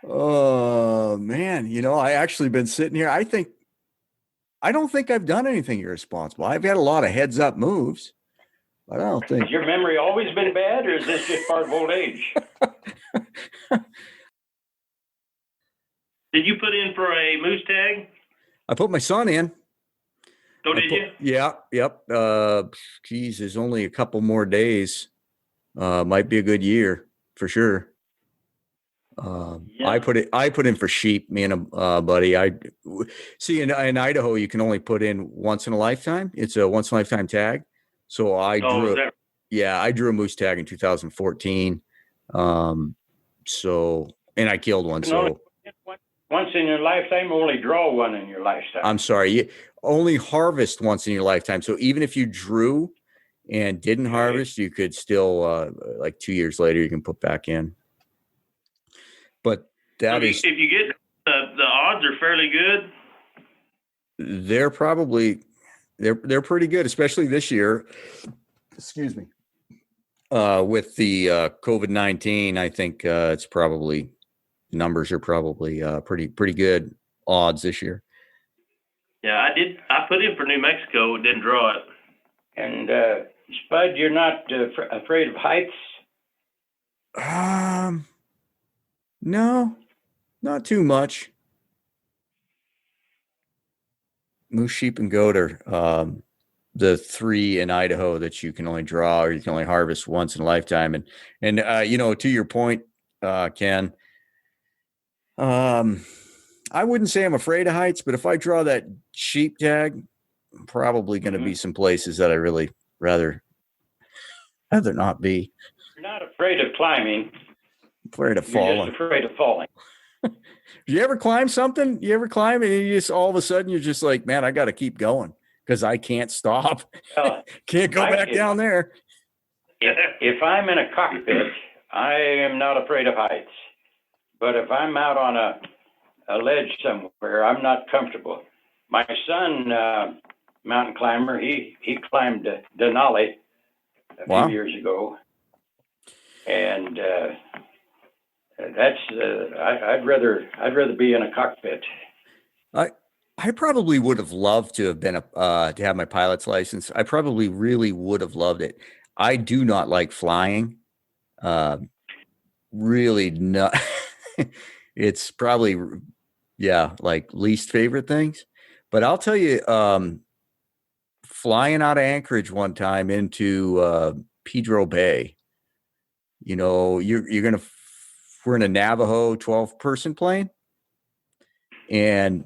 Oh man, I actually been sitting here. I don't think I've done anything irresponsible. I've had a lot of heads up moves, but I don't think. Has your memory always been bad, or is this just part of old age? Did you put in for a moose tag? I put my son in. Oh, did you? Yeah, yep. There's only a couple more days. Might be a good year for sure. I put in for sheep. Me and a buddy. I see in Idaho you can only put in once in a lifetime. It's a once in a lifetime tag. So I drew a moose tag in 2014. And I killed one. So once in your lifetime, only draw one in your lifetime. I'm sorry, you only harvest once in your lifetime. So even if you drew and didn't harvest, you could still like 2 years later you can put back in. But if you get the odds are fairly good. They're pretty good, especially this year. Excuse me. With the COVID-19, I think it's probably numbers are probably pretty good odds this year. Yeah, I put in for New Mexico, didn't draw it. And Spud, you're not afraid of heights? No, not too much. Moose, sheep, and goat are the 3 in Idaho that you can only draw or you can only harvest once in a lifetime. And to your point, Ken, I wouldn't say I'm afraid of heights, but if I draw that sheep tag, I'm probably going to be some places that I really rather not be. You're not afraid of climbing. Afraid of falling. You're just afraid of falling. Do you ever climb something? You ever climb and you just all of a sudden you're just like, man, I got to keep going because I can't stop. Can't go back down there. If I'm in a cockpit, I am not afraid of heights. But if I'm out on a ledge somewhere, I'm not comfortable. My son mountain climber. He climbed Denali a Wow. few years ago, and I'd rather be in a cockpit. I probably would have loved to have been to have my pilot's license. I probably really would have loved it. I do not like flying. Really not. It's probably, like least favorite things. But I'll tell you, flying out of Anchorage one time into Pedro Bay, we're in a Navajo 12-person plane, and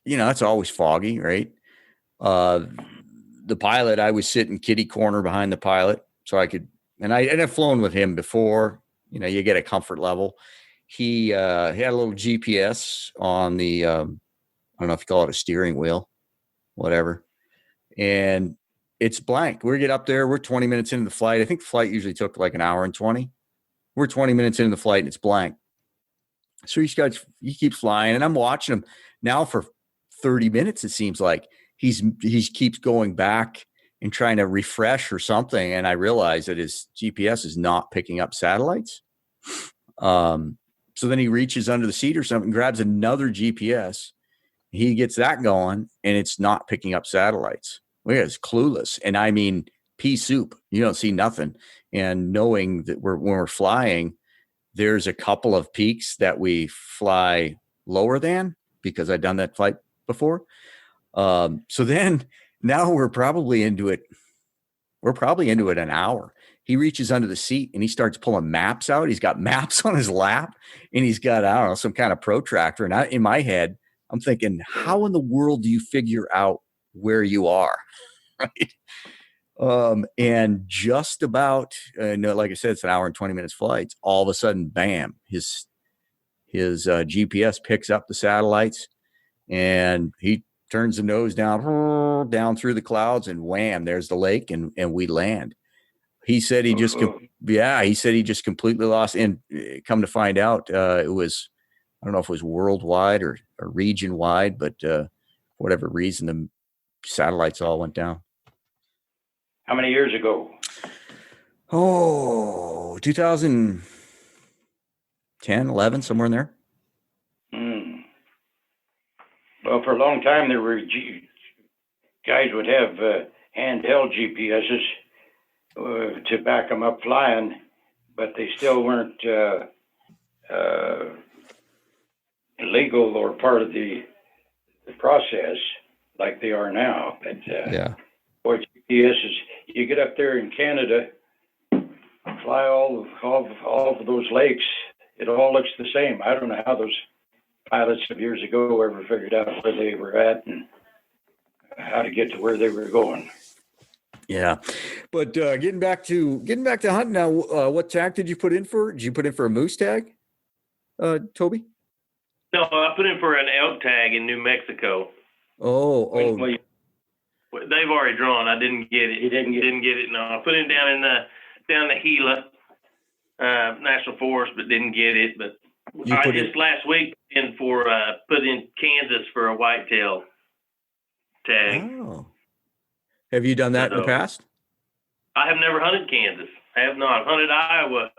it's always foggy, right? The pilot, I was sitting kitty corner behind the pilot, so I could, and I've flown with him before. You get a comfort level. He had a little GPS on the, I don't know if you call it a steering wheel, whatever, and it's blank. We get up there, we're 20 minutes into the flight. I think the flight usually took like an hour and 20. We're 20 minutes into the flight and it's blank. So he keeps flying, and I'm watching him now for 30 minutes. It seems like he keeps going back and trying to refresh or something. And I realize that his GPS is not picking up satellites. So then he reaches under the seat or something, grabs another GPS. He gets that going, and it's not picking up satellites. It's clueless. And I mean, pea soup, you don't see nothing. And knowing that when we're flying, there's a couple of peaks that we fly lower than, because I've done that flight before. So then now we're probably into it an hour. He reaches under the seat and he starts pulling maps out. He's got maps on his lap, and he's got, I don't know, some kind of protractor. And in my head, I'm thinking, how in the world do you figure out where you are? Right. And just about, like I said, it's an hour and 20 minutes flight. All of a sudden, bam, his GPS picks up the satellites, and he turns the nose down through the clouds, and wham, there's the lake, and we land. He said he just completely lost. And come to find out, it was, I don't know if it was worldwide or region wide, but for whatever reason, the satellites all went down. How many years ago? 2010, 11, somewhere in there. Well, for a long time, there were guys would have handheld GPSs to back them up flying, but they still weren't legal or part of the process like they are now. But boy, GPSs, you get up there in Canada, fly all of those lakes, it all looks the same. I don't know how those pilots of years ago ever figured out where they were at and how to get to where they were going. Yeah, but getting back to hunting now. What tag did you put in for? Did you put in for a moose tag, Toby? No, I put in for an elk tag in New Mexico. Oh. Well, they've already drawn. I didn't get it. You didn't get it. No, I put it down in the Gila National Forest, but didn't get it. But last week put in Kansas for a whitetail tag. Oh. Have you done that in the past? I have never hunted Kansas. I have not. I've hunted Iowa,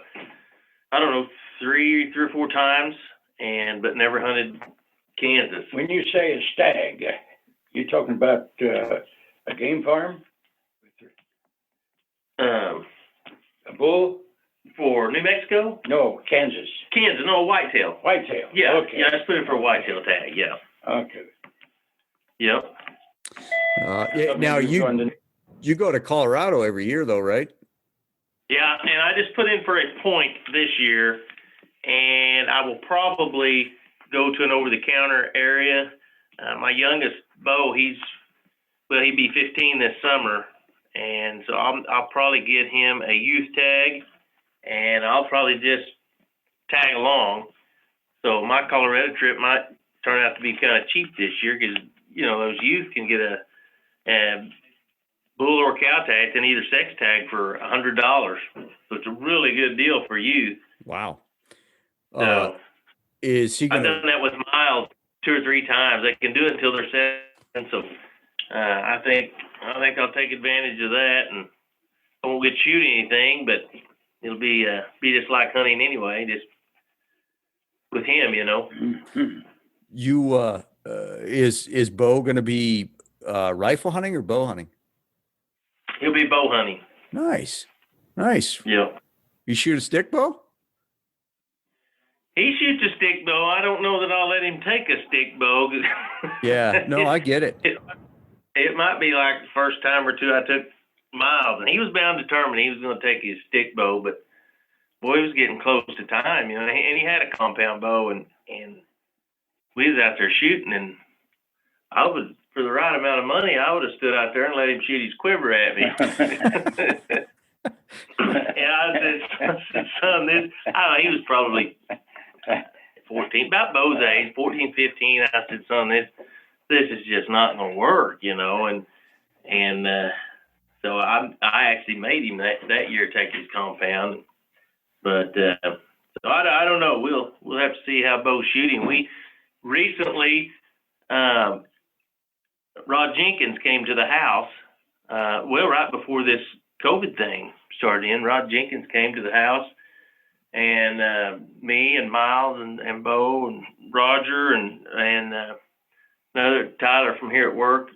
I don't know, three or four times, but never hunted Kansas. When you say a stag, you talking about a game farm? A bull? For New Mexico? No, Kansas. No, whitetail. Whitetail. Yeah. Okay. Yeah, I just put in for a whitetail tag. Yeah. Okay. Yep. Now you go to Colorado every year though, right? Yeah, and I just put in for a point this year, and I will probably go to an over-the-counter area. My youngest Bo, he'd be 15 this summer, and so I'll probably get him a youth tag, and I'll probably just tag along. So my Colorado trip might turn out to be kind of cheap this year because those youth can get a bull or cow tag and either sex tag for $100. So it's a really good deal for youth. Wow. So is he gonna... I've done that with Miles 2 or 3 times. They can do it until they're 7. So I think I'll take advantage of that, and I won't get to shoot anything, but it'll be just like hunting anyway, just with him, you know. You is Bo going to be rifle hunting or bow hunting? He'll be bow hunting. Nice. Yeah. You shoot a stick bow? He shoots a stick bow. I don't know that I'll let him take a stick bow. Yeah, no, I get it. It might be like the first time or two I took Miles, and he was bound determined he was going to take his stick bow, but boy, he was getting close to time, you know, and he had a compound bow, and we was out there shooting, and I was, for the right amount of money, I would have stood out there and let him shoot his quiver at me. And I said, son, I don't know, he was probably 14, about Bo's age, 14, 15. I said, son, this is just not going to work, you know, and so I actually made him that year take his compound, but so I don't know. We'll have to see how Bo's shooting. We recently, Rod Jenkins came to the house. Right before this COVID thing started in, Rod Jenkins came to the house, and me and Miles and Bo and Roger and another Tyler from here at work.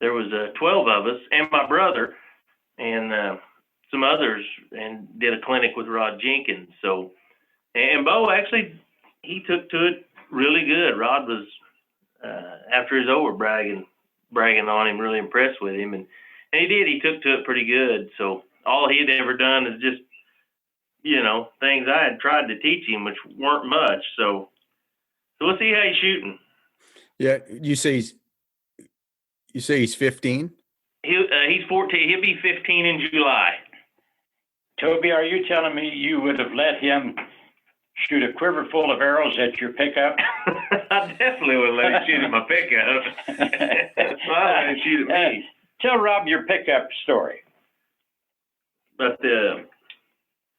There was 12 of us and my brother and some others, and did a clinic with Rod Jenkins. So, and Bo actually, he took to it really good. Rod was, after his over bragging on him, really impressed with him, and he did. He took to it pretty good. So all he had ever done is just, you know, things I had tried to teach him, which weren't much. So we'll see how he's shooting. Yeah, you say he's 15? He's 14. He'll be 15 in July. Toby, are you telling me you would have let him shoot a quiver full of arrows at your pickup? I definitely would let him shoot at my pickup. Why let him shoot at me? Tell Rob your pickup story. But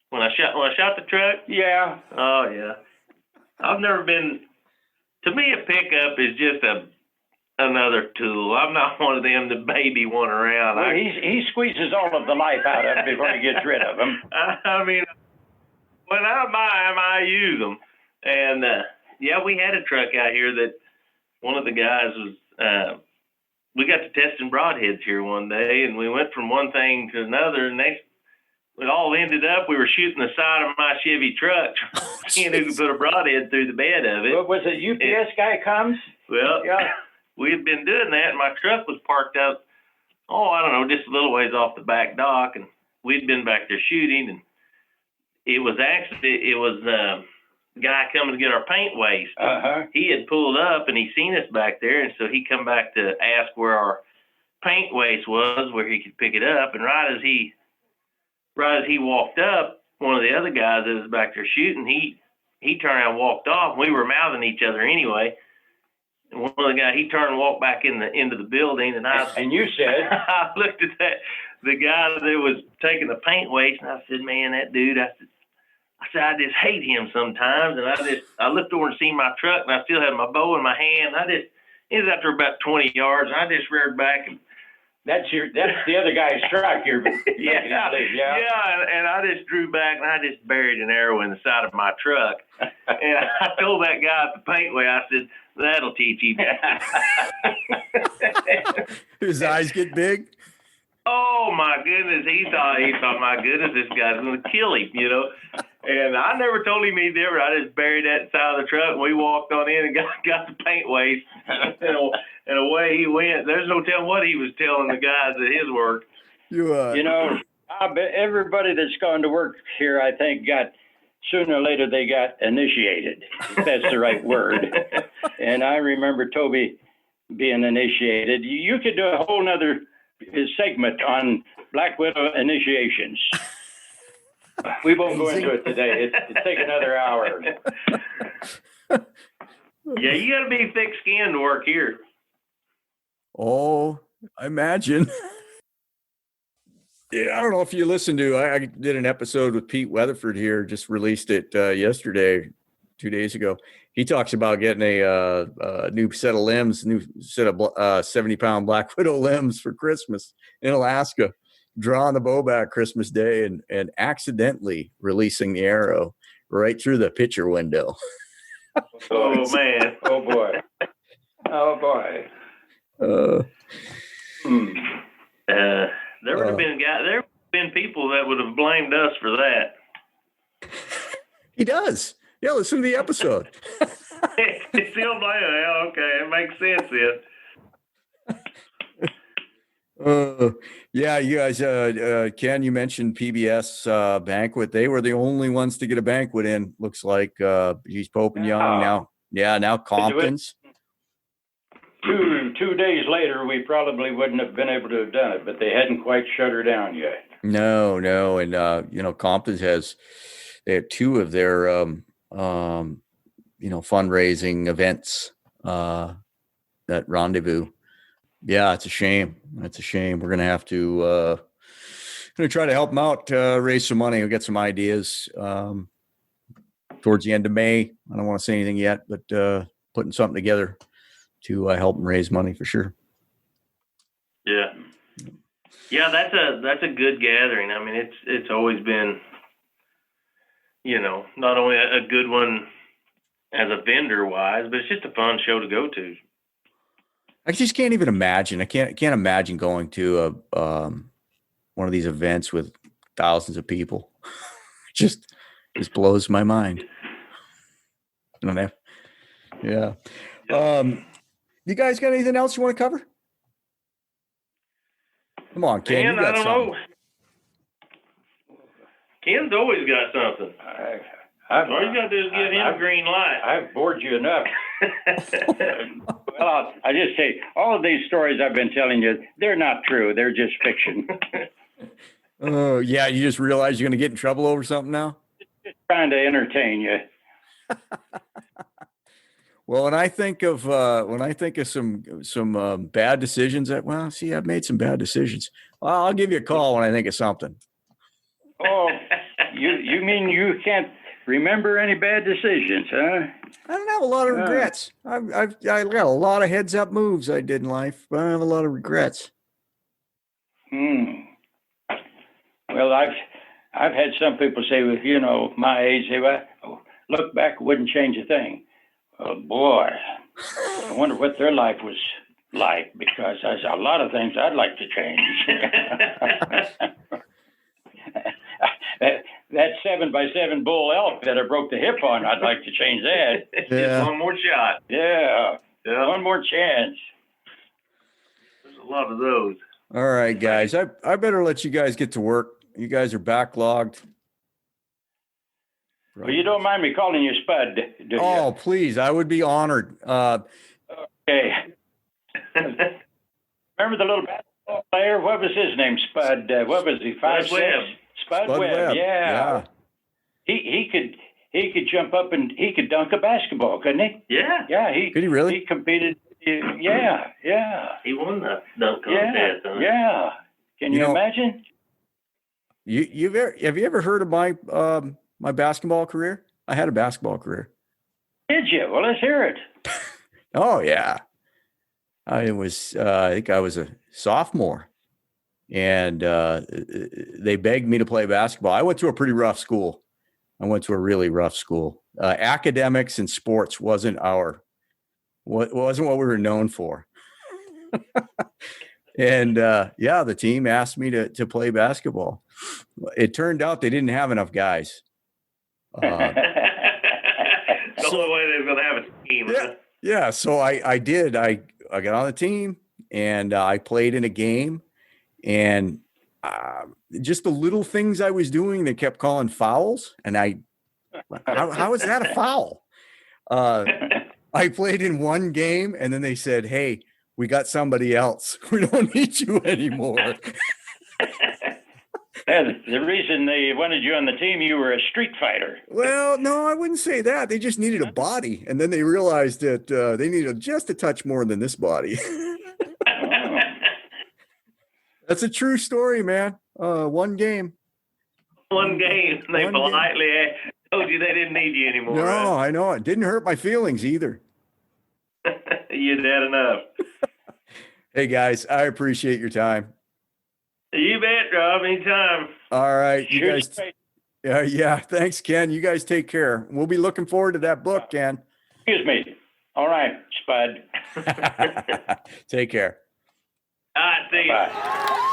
when I shot the truck? Yeah. Oh, yeah. I've never been. To me, a pickup is just another tool. I'm not one of them to baby one around. Well, he squeezes all of the life out of them before he gets rid of them. I mean, when I buy them, I use them. And, yeah, we had a truck out here that one of the guys was, we got to testing broadheads here one day, and we went from one thing to another, and it all ended up, we were shooting the side of my Chevy truck, seeing who could put a broadhead through the bed of it. What was it, UPS guy comes? Well, yeah. We had been doing that, and my truck was parked out, I don't know, just a little ways off the back dock, and we'd been back there shooting, and it was a guy coming to get our paint waste. Uh-huh. He had pulled up, and he seen us back there, and so he come back to ask where our paint waste was, where he could pick it up, and right as he walked up, one of the other guys that was back there shooting, he turned around and walked off. We were mouthing each other anyway. And one of the guys, he turned and walked back into the building, and you said, I looked at the guy that was taking the paint waste, and I said, man, that dude, I said, I just hate him sometimes. And I looked over and seen my truck, and I still had my bow in my hand. It was after about 20 yards, and I just reared back and, That's the other guy's truck. Yeah, and I just drew back and I just buried an arrow in the side of my truck. And I told that guy at the paint way, I said, that'll teach him. His eyes get big? Oh my goodness, he thought, my goodness, this guy's going to kill him, you know. And I never told him he'd ever. I just buried that side of the truck, and we walked on in and got the paint waste, and away he went. There's no telling what he was telling the guys at his work. You know, everybody that's gone to work here, I think, sooner or later they got initiated, if that's the right word. And I remember Toby being initiated. You could do a whole nother segment on Blackwidow initiations. We won't go into it today. It'll take another hour. Yeah, you got to be thick-skinned to work here. Oh, I imagine. Yeah, I don't know if you listened to, I did an episode with Pete Weatherford here, just released it yesterday, 2 days ago. He talks about getting a new set of limbs, new set of 70-pound Blackwidow limbs for Christmas in Alaska, drawing the bow back Christmas Day and accidentally releasing the arrow right through the picture window. Oh man! Oh boy! Oh boy! There would have been people that would have blamed us for that. He does. Yeah, listen to the episode. It's still blame. Yeah, okay, it makes sense then. Yeah, you guys, Ken, you mentioned PBS banquet. They were the only ones to get a banquet in. Looks like he's Pope and Young now. Yeah, now Compton's. 2 days later, we probably wouldn't have been able to have done it, but they hadn't quite shut her down yet. No, and Compton's they have 2 of their fundraising events at Rendezvous. Yeah, it's a shame. It's a shame. We're gonna have to try to help them out, raise some money. We'll get some ideas towards the end of May. I don't want to say anything yet, but putting something together to help them raise money for sure. Yeah, that's a good gathering. I mean, it's always been, not only a good one as a vendor wise, but it's just a fun show to go to. I just can't even imagine. I can't imagine going to one of these events with thousands of people. just blows my mind. I don't know. Yeah. You guys got anything else you want to cover? Come on, Ken. Man, you got I don't something. know. Ken's always got something. All you got to do is give him a green light. I've bored you enough. Well, I just say, all of these stories I've been telling you, they're not true. They're just fiction. Oh, yeah. You just realize you're going to get in trouble over something now? Just trying to entertain you. Well, when I think of some bad decisions I've made some bad decisions. Well, I'll give you a call when I think of something. Oh, you mean you can't remember any bad decisions, huh? I don't have a lot of regrets. I've got a lot of heads up moves I did in life, but I don't have a lot of regrets. Well, I've had some people say, well, my age, say, well, look back, wouldn't change a thing. Oh boy, I wonder what their life was like, because there's a lot of things I'd like to change. That 7x7 bull elk that I broke the hip on, I'd like to change that. Just one more shot. Yeah, one more chance. There's a lot of those. All right, guys. I better let you guys get to work. You guys are backlogged. Well, you don't mind me calling you Spud, do you? Oh, please. I would be honored. Okay. Remember the little basketball player? What was his name? Spud. What was he? 5'6"? Spud Webb. Yeah. He could jump up and he could dunk a basketball, couldn't he? Yeah. Yeah. Could he really? He competed. Yeah. He won the dunk contest. Yeah. Can you imagine? Have you ever heard of my basketball career? I had a basketball career. Did you? Well, let's hear it. Oh yeah. I think I was a sophomore, and they begged me to play basketball. I went to a pretty rough school. I went to a really rough school. Academics and sports wasn't what we were known for. And the team asked me to play basketball. It turned out they didn't have enough guys. The only way they were going to have a team. Yeah. So I did. I got on the team and I played in a game, and just the little things I was doing, they kept calling fouls. And how is that a foul? I played in one game, and then they said, "Hey, we got somebody else. We don't need you anymore." The reason they wanted you on the team, you were a street fighter. Well, no, I wouldn't say that. They just needed a body. And then they realized that they needed just a touch more than this body. Oh. That's a true story, man. One game. One game. They politely Told you they didn't need you anymore. No, Right? I know. It didn't hurt my feelings either. You'd had enough. Hey, guys, I appreciate your time. You bet, Rob. Anytime. All right. You Sure. guys. Yeah. Thanks, Ken. You guys take care. We'll be looking forward to that book, Ken. Excuse me. All right, Spud. Take care. All right, see you. Bye.